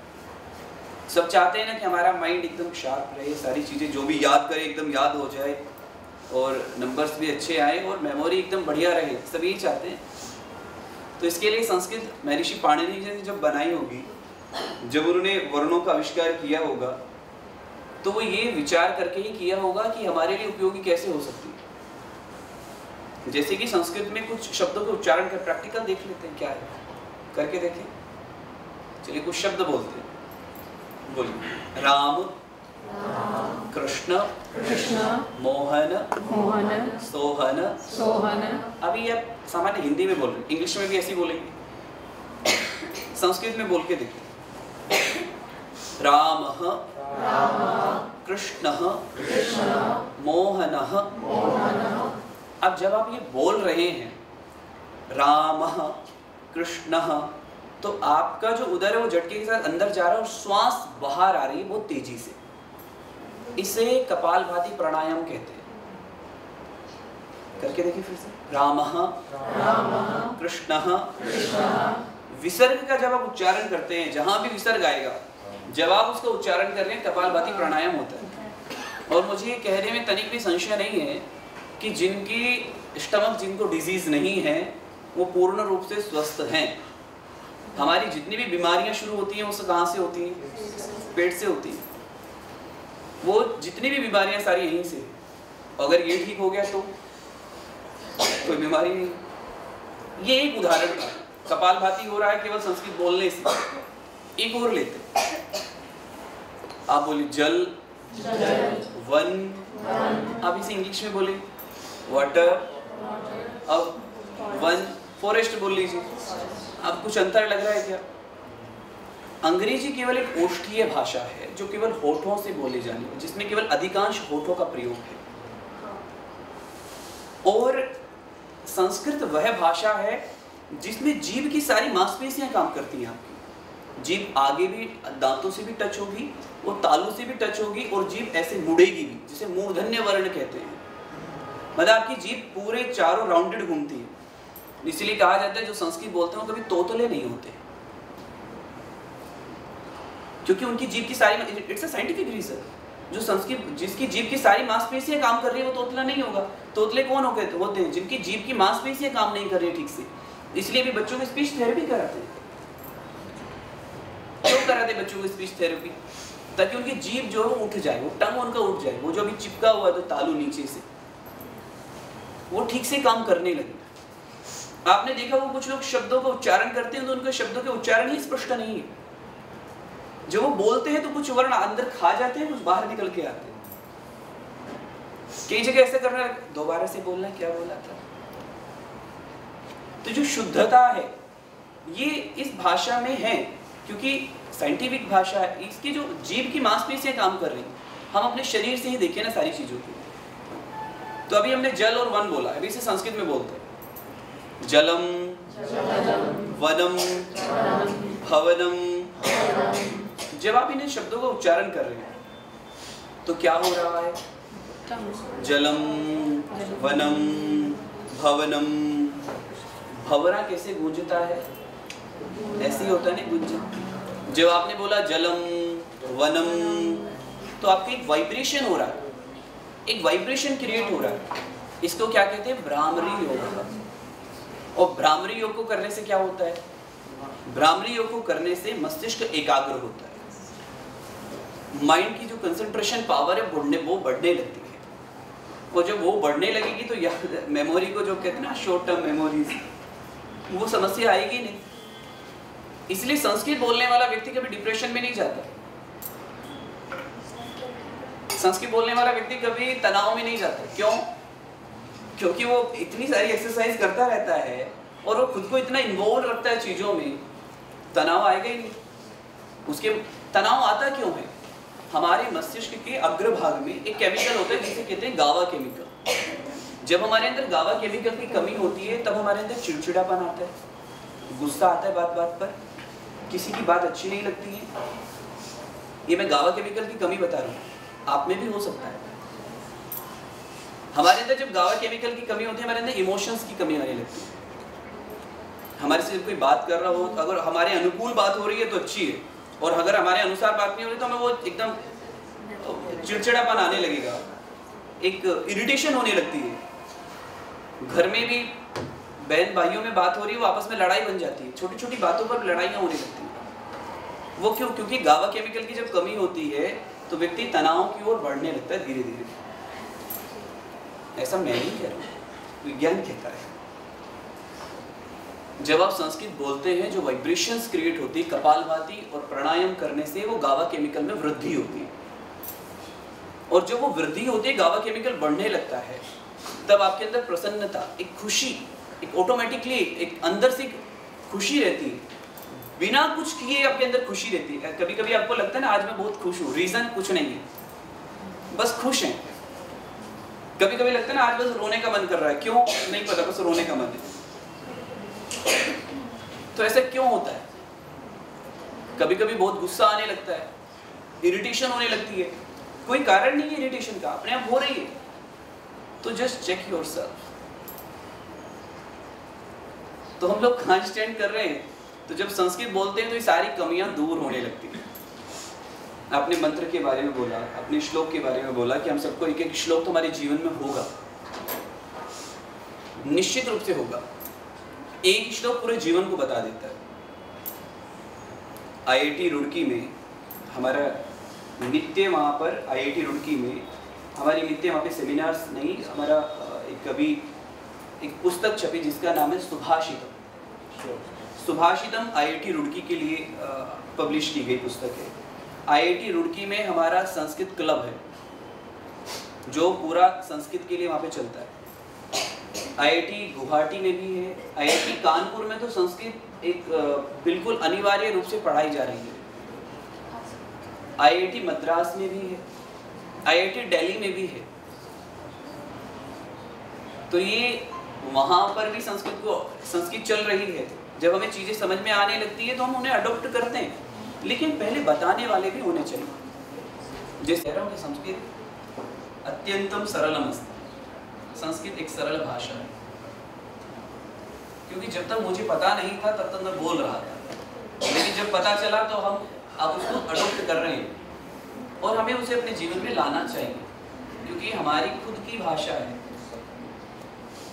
सब चाहते हैं ना कि हमारा माइंड एकदम शार्प रहे, सारी चीज़ें जो भी याद करे एकदम याद हो जाए और नंबर्स भी अच्छे आए और मेमोरी एकदम बढ़िया रहे, सब यही चाहते हैं। तो इसके लिए संस्कृत महर्षि पाणिनि जी ने जब बनाई होगी, जब उन्होंने वर्णों का आविष्कार किया होगा, तो वो ये विचार करके ही किया होगा कि हमारे लिए उपयोगी कैसे हो सकती है। जैसे कि संस्कृत में कुछ शब्दों के उच्चारण कर प्रैक्टिकल देख लेते हैं, क्या है करके देखें। चलिए कुछ शब्द बोलते हैं, बोलिए। राम, कृष्ण, मोहन, सोहन। अभी आप सामान्य हिंदी में बोल रहे हैं, इंग्लिश में भी ऐसे ही बोलेंगे। संस्कृत में बोल के देखिए। राम, कृष्ण, मोहन। अब जब आप ये बोल रहे हैं राम, कृष्ण, तो आपका जो उदर है वो झटके के साथ अंदर जा रहा है और श्वास बाहर आ रही है बहुत तेजी से। इसे कपालभाति प्राणायाम कहते हैं। करके देखिए फिर से। राम, कृष्ण। विसर्ग का जब आप उच्चारण करते हैं, जहां भी विसर्ग आएगा, जब आप उसका उच्चारण कर रहे हैं, कपालभाति प्राणायाम होता है। और मुझे ये कहने में तनिक भी संशय नहीं है कि जिनकी स्टमक, जिनको डिजीज नहीं है, वो पूर्ण रूप से स्वस्थ हैं। हमारी जितनी भी बीमारियां शुरू होती हैं वो सब कहाँ से होती हैं? पेट से होती हैं। वो जितनी भी बीमारियां सारी यहीं से। अगर ये ठीक हो गया तो कोई बीमारी नहीं। ये एक उदाहरण था। कपालभाति हो रहा है केवल संस्कृत बोलने से। एक और लेते, आप बोलिए जल, वन। आप इसे इंग्लिश में बोले वाटर। अब वन, फॉरेस्ट बोल लीजिए। अब कुछ अंतर लग रहा है क्या? अंग्रेजी केवल एक ओष्ठीय भाषा है जो केवल होठों से बोले जाने वाली, जिसमें केवल अधिकांश होठों का प्रयोग है। और संस्कृत वह भाषा है जिसमें जीभ की सारी मांसपेशियां काम करती हैं। आपकी जीभ आगे भी दांतों से भी टच होगी, वो तालू से भी टच होगी, और जीभ ऐसे मुड़ेगी भी, जिसे मूर्धन्य वर्ण कहते हैं। मतलब आपकी जीभ पूरे चारों राउंडेड घूमती है। इसलिए कहा जाता है जो संस्कृत बोलते हैं वो कभी तोतले नहीं होते, क्योंकि उनकी जीभ की सारी, इट्स अ साइंटिफिक रीजन, जो संस्कृत जिसकी जीभ की सारी मांसपेशियां काम कर रही है वो तोतला नहीं होगा। तोतले कौन होते हैं? जिनकी जीभ की मांसपेशियां काम नहीं कर रही ठीक से। इसलिए भी बच्चों को स्पीच थेरेपी कराते हैं। क्यों कराते हैं बच्चों को स्पीच थेरेपी? ताकि उनकी जीभ जो है उठ जाए, वो टंग उनका उठ जाए, वो जो अभी चिपका हुआ है तालू नीचे से, वो ठीक से काम करने लगे। आपने देखा वो कुछ लोग शब्दों का उच्चारण करते हैं तो उनके शब्दों के उच्चारण ही स्पष्ट नहीं है। जब वो बोलते हैं तो कुछ वर्ण अंदर खा जाते हैं, कुछ बाहर निकल के आते हैं। कई जगह ऐसे करना, दोबारा से बोलना, क्या बोला था। तो जो शुद्धता है ये इस भाषा में है, क्योंकि साइंटिफिक भाषा है। इसकी जो जीभ की मांसपेशियां काम कर रही हैं, हम अपने शरीर से ही देखें ना सारी चीजों को। तो अभी हमने जल और वन बोला, अभी इसे संस्कृत में बोलते हैं जलम, वनम, भवनम। जब आप इन्हें शब्दों का उच्चारण कर रहे हैं तो क्या हो रहा है? जलम, वनम, भवनम। भवरा कैसे गूंजता है? ऐसे ही होता है ना गूंजन। जब आपने बोला जलम, वनम, तो आपका एक वाइब्रेशन हो रहा है, एक वाइब्रेशन क्रिएट हो रहा है। इसको क्या कहते हैं? भ्रामरी योग। और भ्रामरी योग को करने से क्या होता है? भ्रामरी योग को करने से मस्तिष्क एकाग्र होता है, माइंड की जो कंसंट्रेशन पावर है वो बढ़ने लगती है। और जब वो बढ़ने लगेगी तो याद, मेमोरी को जो कहते हैं ना शॉर्ट टर्म मेमोरीज, वो समस्या आएगी नहीं। इसलिए संस्कृत बोलने वाला व्यक्ति कभी डिप्रेशन में नहीं जाता। संस्कृत बोलने वाला व्यक्ति कभी तनाव में नहीं जाता। क्यों? क्योंकि वो इतनी सारी एक्सरसाइज करता रहता है और वो खुद को इतना इन्वॉल्व रखता है चीजों में, तनाव आएगा ही नहीं। उसके तनाव आता क्यों है? हमारे मस्तिष्क के अग्रभाग में एक केमिकल होता है जिसे कहते हैं गावा केमिकल। जब हमारे अंदर गावा केमिकल की कमी होती है तब हमारे अंदर चिड़चिड़ापन आता है, गुस्सा आता है बात बात पर, किसी की बात अच्छी नहीं लगती है। ये मैं गावा केमिकल की कमी बता रहा हूँ, आप में भी हो सकता है। हमारे अंदर जब गावा केमिकल की कमी होती है, हमारे अंदर इमोशंस की कमी आने लगती है। हमारे से कोई बात कर रहा हो, अगर हमारे अनुकूल बात हो रही है तो अच्छी है, और अगर हमारे अनुसार बात नहीं हो रही तो हमें वो एकदम चिड़चिड़ापन आने लगेगा, एक इरिटेशन होने लगती है। घर में भी बहन भाइयों में बात हो रही है, वो आपस में लड़ाई बन जाती है, छोटी छोटी बातों पर लड़ाइयाँ होने लगती हैं। वो क्यों? क्योंकि गावा केमिकल की जब कमी होती है तो व्यक्ति तनाव की ओर बढ़ने लगता है धीरे धीरे। ऐसा मैं नहीं कह रहा हूँ, विज्ञान कहता है। जब आप संस्कृत बोलते हैं जो वाइब्रेशंस क्रिएट होती है कपालभाति और प्राणायाम करने से, वो गावा केमिकल में वृद्धि होती है। और जब वो वृद्धि होती है, गावा केमिकल बढ़ने लगता है, तब आपके अंदर प्रसन्नता, एक खुशी, एक ऑटोमेटिकली एक अंदर से खुशी रहती है, बिना कुछ किए आपके अंदर खुशी रहती है। कभी कभी आपको लगता है ना आज मैं बहुत खुश हूँ, रीजन कुछ नहीं है, बस खुश हैं। कभी कभी लगता है ना आज बस रोने का मन कर रहा है, क्यों नहीं पता, बस रोने का मन है। तो ऐसा क्यों होता है? कभी कभी बहुत गुस्सा आने लगता है, इरिटेशन होने लगती है, कोई कारण नहीं है इरिटेशन का, अपने आप हो रही है। तो जस्ट चेक योरसेल्फ। तो हम लोग कहाँ स्टैंड कर रहे हैं? तो जब संस्कृत बोलते हैं तो ये सारी कमियां दूर होने लगती हैं। आपने मंत्र के बारे में बोला, अपने श्लोक के बारे में बोला कि हम सबको एक एक श्लोक तो हमारे जीवन में होगा, निश्चित रूप से होगा। एक श्लोक पूरे जीवन को बता देता है। आईआईटी रुड़की में हमारा नित्य, वहाँ पर आईआईटी रुड़की में हमारी नित्य वहाँ पे सेमिनार्स नहीं, हमारा एक कभी एक पुस्तक छपी जिसका नाम है सुभाषितम। सुभाषितम आईआईटी रुड़की के लिए पब्लिश की गई पुस्तक है। आईआईटी रुड़की में हमारा संस्कृत क्लब है जो पूरा संस्कृत के लिए वहाँ पे चलता है। आईआईटी गुवाहाटी में भी है, आईआईटी कानपुर में तो संस्कृत एक बिल्कुल अनिवार्य रूप से पढ़ाई जा रही है। आईआईटी मद्रास में भी है, आईआईटी दिल्ली में भी है। तो ये वहाँ पर भी संस्कृत चल रही है। जब हमें चीज़ें समझ में आने लगती है तो हम उन्हें अडॉप्ट करते हैं, लेकिन पहले बताने वाले भी होने चाहिए। जैसे संस्कृत अत्यंतम सरलम अस्ति, संस्कृत एक सरल भाषा है, क्योंकि जब तक मुझे पता नहीं था तब तक मैं बोल रहा था, लेकिन जब पता चला तो हम अब उसको अडोप्ट कर रहे हैं और हमें उसे अपने जीवन में लाना चाहिए, क्योंकि हमारी खुद की भाषा है।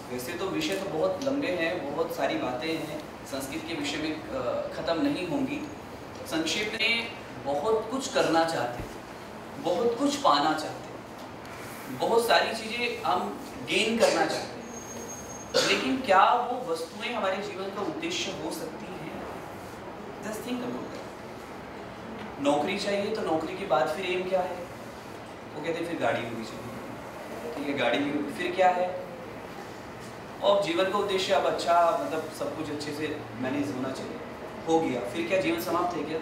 वैसे तो विषय तो बहुत लंबे हैं, बहुत सारी बातें हैं संस्कृत के विषय में, ख़त्म नहीं होंगी। संक्षेप में बहुत कुछ करना चाहते हैं, बहुत कुछ पाना चाहते हैं, बहुत सारी चीज़ें हम गेन करना चाहते हैं, लेकिन क्या वो वस्तुएं हमारे जीवन का उद्देश्य हो सकती हैं? Just think about that. नौकरी चाहिए तो नौकरी के बाद फिर एम क्या है? वो कहते हैं फिर गाड़ी होनी चाहिए, ठीक है, गाड़ी भी होगी, फिर क्या है? और जीवन का उद्देश्य अब अच्छा, मतलब सब कुछ अच्छे से मैनेज होना चाहिए, हो गया, फिर क्या जीवन समाप्त है क्या?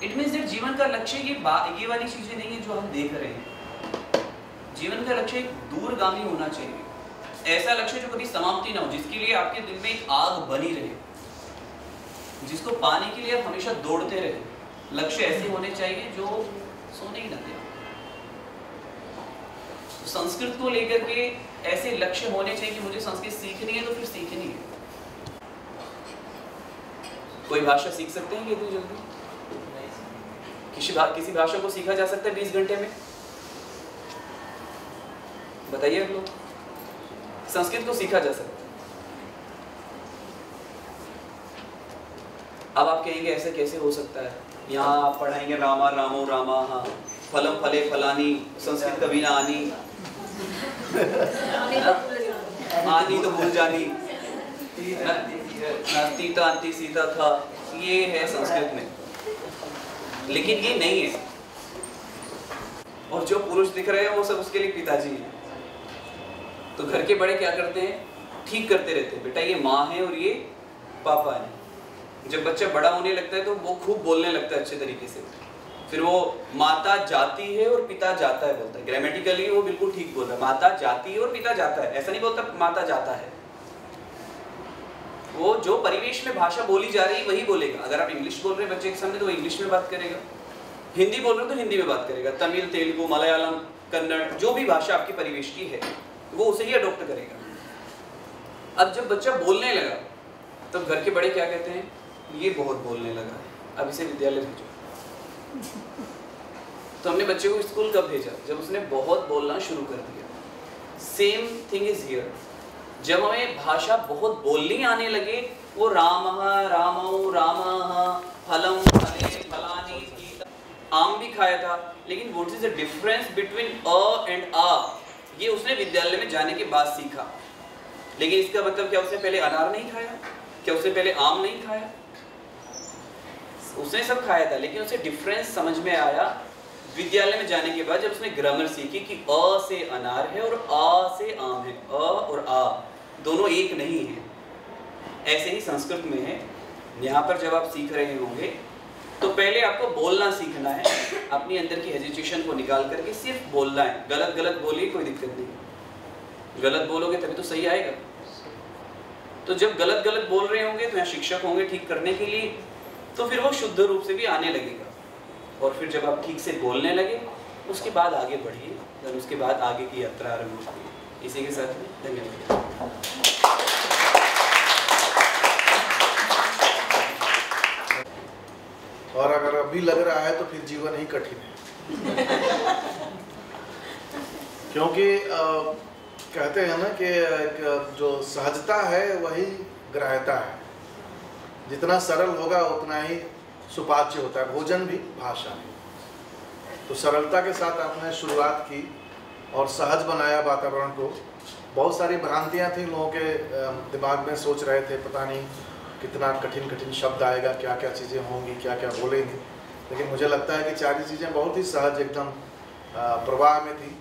इट मीन्स दैट जीवन का लक्ष्य ये वाली चीजें नहीं है जो हम देख रहे हैं। जीवन का लक्ष्य एक दूरगामी होना चाहिए, ऐसा लक्ष्य जो कभी समाप्ति ना हो, जिसके लिए आपके दिल में एक आग बनी रहे, जिसको पाने के लिए आप हमेशा दौड़ते रहे। लक्ष्य ऐसे होने चाहिए जो सोने ही न दे। संस्कृत को लेकर के ऐसे लक्ष्य होने चाहिए कि मुझे संस्कृत सीखनी है तो फिर सीखनी है। कोई भाषा सीख सकते हैं इतनी जल्दी? किसी भाषा को सीखा जा सकता है 20 घंटे में? बताइए आप लोग। संस्कृत को सीखा जा सकता है। अब आप कहेंगे ऐसे कैसे हो सकता है? यहाँ आप पढ़ाएंगे रामा रामो रामा, हाँ, फलम फले फलानी, संस्कृत कभी ना आनी, आनी तो भूल जानी, तीता अंति सीता था, ये है संस्कृत में, लेकिन ये नहीं है। और जो पुरुष दिख रहे हैं वो सब उसके लिए पिताजी हैं। तो घर के बड़े क्या करते हैं? ठीक करते रहते हैं, बेटा ये माँ है और ये पापा है। जब बच्चा बड़ा होने लगता है तो वो खूब बोलने लगता है अच्छे तरीके से, फिर वो माता जाती है और पिता जाता है बोलता है। ग्रामेटिकली वो बिल्कुल ठीक बोल रहा है, माता जाती है और पिता जाता है, ऐसा नहीं बोलता माता जाता है। वो जो परिवेश में भाषा बोली जा रही है वही बोलेगा। अगर आप इंग्लिश बोल रहे हैं बच्चे के सामने तो वो इंग्लिश में बात करेगा, हिंदी बोल रहे हो तो हिंदी में बात करेगा, तमिल, तेलुगु, मलयालम, कन्नड़, जो भी भाषा आपकी परिवेश की है वो उसे ही अडॉप्ट करेगा। अब जब बच्चा बोलने लगा तब घर के बड़े क्या कहते हैं? ये बहुत बोलने लगा है, अब इसे विद्यालय भेजो। तो हमने बच्चे को स्कूल कब भेजा? जब उसने बहुत बोलना शुरू कर दिया। Same thing is here. जब हमें भाषा बहुत बोलनी आने लगे, वो रामः रामौ रामः, फलम फले फलानी, आम भी खाया था, लेकिन what is the difference between अ एंड आ? ये उसने विद्यालय में जाने के बाद सीखा। लेकिन इसका मतलब क्या उसने पहले अनार नहीं खाया? क्या उसने पहले आम नहीं खाया? उसने सब खाया था, लेकिन उसे डिफरेंस समझ में आया विद्यालय में जाने के बाद, जब उसने ग्रामर सीखी कि अ से अनार है और आ से आम है। अ और आ दोनों एक नहीं है। ऐसे ही संस्कृत में है। यहाँ पर जब आप सीख रहे होंगे तो पहले आपको बोलना सीखना है, अपनी अंदर की हेजिटेशन को निकाल करके सिर्फ बोलना है। गलत गलत बोलिए, कोई दिक्कत नहीं। गलत बोलोगे तभी तो सही आएगा। तो जब गलत गलत बोल रहे होंगे तो यहाँ शिक्षक होंगे ठीक करने के लिए, तो फिर वो शुद्ध रूप से भी आने लगेगा। और फिर जब आप ठीक से बोलने लगे उसके बाद आगे बढ़िए, और उसके बाद आगे की यात्रा आरंभ होती है। इसी के साथ में धन्यवाद। और अगर अभी लग रहा है तो फिर जीवन ही कठिन है। क्योंकि कहते हैं ना कि जो सहजता है वही ग्राह्यता है। जितना सरल होगा उतना ही सुपाच्य होता है। भोजन भी भाषा है। तो सरलता के साथ आपने शुरुआत की और सहज बनाया वातावरण को। बहुत सारी भ्रांतियां थी लोगों के दिमाग में, सोच रहे थे पता नहीं कितना कठिन कठिन शब्द आएगा, क्या क्या चीज़ें होंगी, क्या क्या बोलेंगे। लेकिन मुझे लगता है कि सारी चीज़ें बहुत ही सहज, एकदम प्रवाह में थी,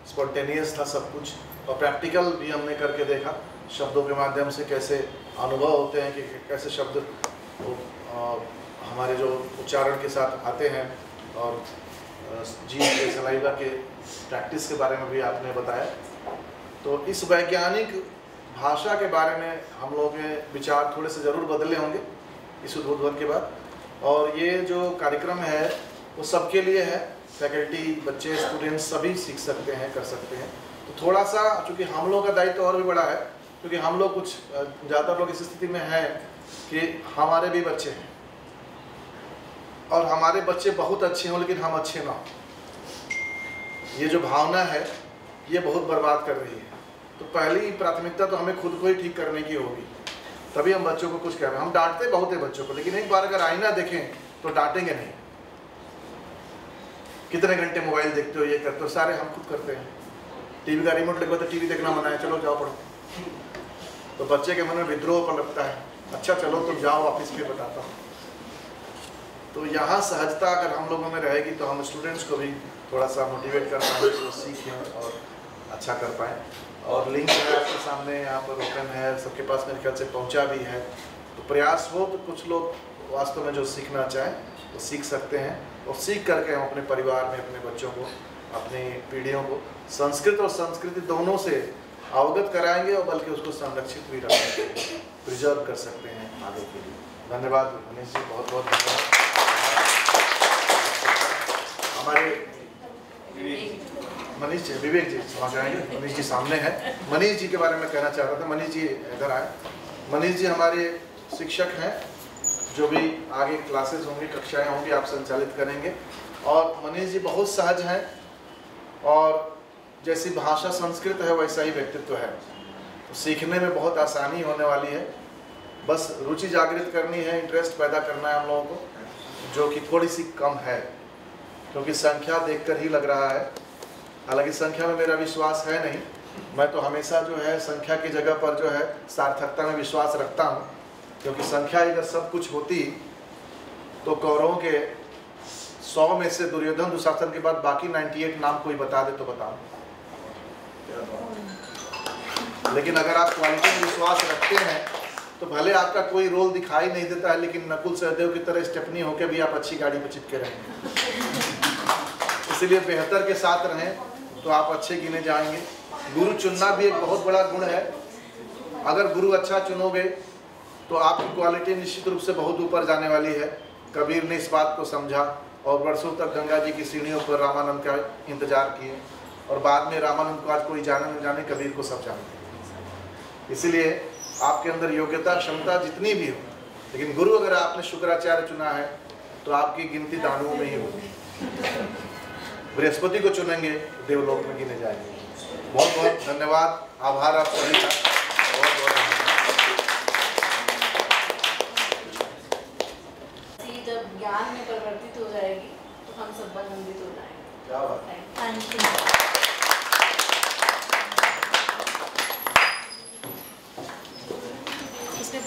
स्पॉन्टेनियस था सब कुछ। और प्रैक्टिकल भी हमने करके देखा, शब्दों के माध्यम से कैसे अनुभव होते हैं कि कैसे शब्द हमारे जो उच्चारण के साथ आते हैं। और जीभ के, सलाइवा के प्रैक्टिस के बारे में भी आपने बताया। तो इस वैज्ञानिक भाषा के बारे में हम लोगों के विचार थोड़े से ज़रूर बदले होंगे इस उद्बोधन के बाद। और ये जो कार्यक्रम है वो सबके लिए है, फैकल्टी, बच्चे, स्टूडेंट्स सभी सीख सकते हैं, कर सकते हैं। तो थोड़ा सा चूँकि हम लोगों का दायित्व और भी बड़ा है, क्योंकि हम लोग कुछ ज़्यादातर लोग इस स्थिति में हैं कि हमारे भी बच्चे हैं और हमारे बच्चे बहुत अच्छे हों लेकिन हम अच्छे ना हों। ये जो भावना है ये बहुत बर्बाद कर रही है। तो पहली प्राथमिकता तो हमें खुद को ही ठीक करने की होगी, तभी हम बच्चों को कुछ कह रहे हैं। हम डांटते बहुत है बच्चों को, लेकिन एक बार अगर आईना देखें तो डांटेंगे नहीं। कितने घंटे मोबाइल देखते हो, ये करते हो, सारे हम खुद करते हैं। टीवी का रिमोट लगवा तो टीवी देखना मना है, चलो जाओ पढ़ो। तो बच्चे के मन में विद्रोह पर लगता है, अच्छा चलो तुम जाओ वापस, फिर बताता हूँ। तो यहाँ सहजता अगर हम लोगों में रहेगी तो हम स्टूडेंट्स को भी थोड़ा सा मोटिवेट कर पाएँ, तो सीखें और अच्छा कर पाएँ। और लिंक है आपके सामने, यहाँ पर ओपन है, सबके पास मेरे ख्याल से पहुँचा भी है। तो प्रयास हो तो कुछ लोग वास्तव में जो सीखना चाहें वो सीख सकते हैं, और सीख करके हम अपने परिवार में अपने बच्चों को, अपनी पीढ़ियों को संस्कृत और संस्कृति दोनों से अवगत कराएंगे, और बल्कि उसको संरक्षित भी रख सकते हैं, प्रिजर्व कर सकते हैं आगे के लिए। धन्यवाद मनीष जी, बहुत बहुत धन्यवाद। हमारे मनीष जी, विवेक जी समझ आएंगे। मनीष जी सामने हैं। मनीष जी के बारे में कहना चाह रहा था, मनीष जी इधर आए। मनीष जी हमारे शिक्षक हैं, जो भी आगे क्लासेस होंगी, कक्षाएं होंगी, आप संचालित करेंगे। और मनीष जी बहुत सहज हैं, और जैसी भाषा संस्कृत है वैसा ही व्यक्तित्व है। तो सीखने में बहुत आसानी होने वाली है, बस रुचि जागृत करनी है, इंटरेस्ट पैदा करना है हम लोगों को, जो कि थोड़ी सी कम है, क्योंकि संख्या देखकर ही लग रहा है। हालांकि संख्या में मेरा विश्वास है नहीं, मैं तो हमेशा जो है संख्या की जगह पर जो है सार्थकता में विश्वास रखता हूँ, क्योंकि संख्या अगर सब कुछ होती तो कौरवों के 100 में से दुर्योधन दुशासन के बाद बाकी 98 नाम कोई बता दे तो बताओ। लेकिन अगर आप क्वालिटी में विश्वास रखते हैं तो भले आपका कोई रोल दिखाई नहीं देता है, लेकिन नकुल सहदेव की तरह स्टेपनी होकर भी आप अच्छी गाड़ी पर चिपके रहेंगे। इसलिए बेहतर के साथ रहें तो आप अच्छे गिने जाएंगे। गुरु चुनना भी एक बहुत बड़ा गुण है। अगर गुरु अच्छा चुनोगे तो आपकी क्वालिटी निश्चित रूप से बहुत ऊपर जाने वाली है। कबीर ने इस बात को समझा और वर्षों तक गंगा जी की सीढ़ियों पर रामानंद का इंतजार किए, और बाद में रामानंद को आज कोई जाने न जाने, कबीर को सब जानते। इसलिए आपके अंदर योग्यता क्षमता जितनी भी हो, लेकिन गुरु अगर आपने शुक्राचार्य चुना है तो आपकी गिनती दानुओं में ही होगी। बृहस्पति को चुनेंगे देवलोक में गिने जाएंगे। बहुत बहुत धन्यवाद, आभार आप सभी का, बहुत बहुत धन्यवाद। जब ज्ञान में परिवर्तित हो जाएगी तो हम सब आनंदित हो जाएंगे। क्या बात है। Thank you. इसमें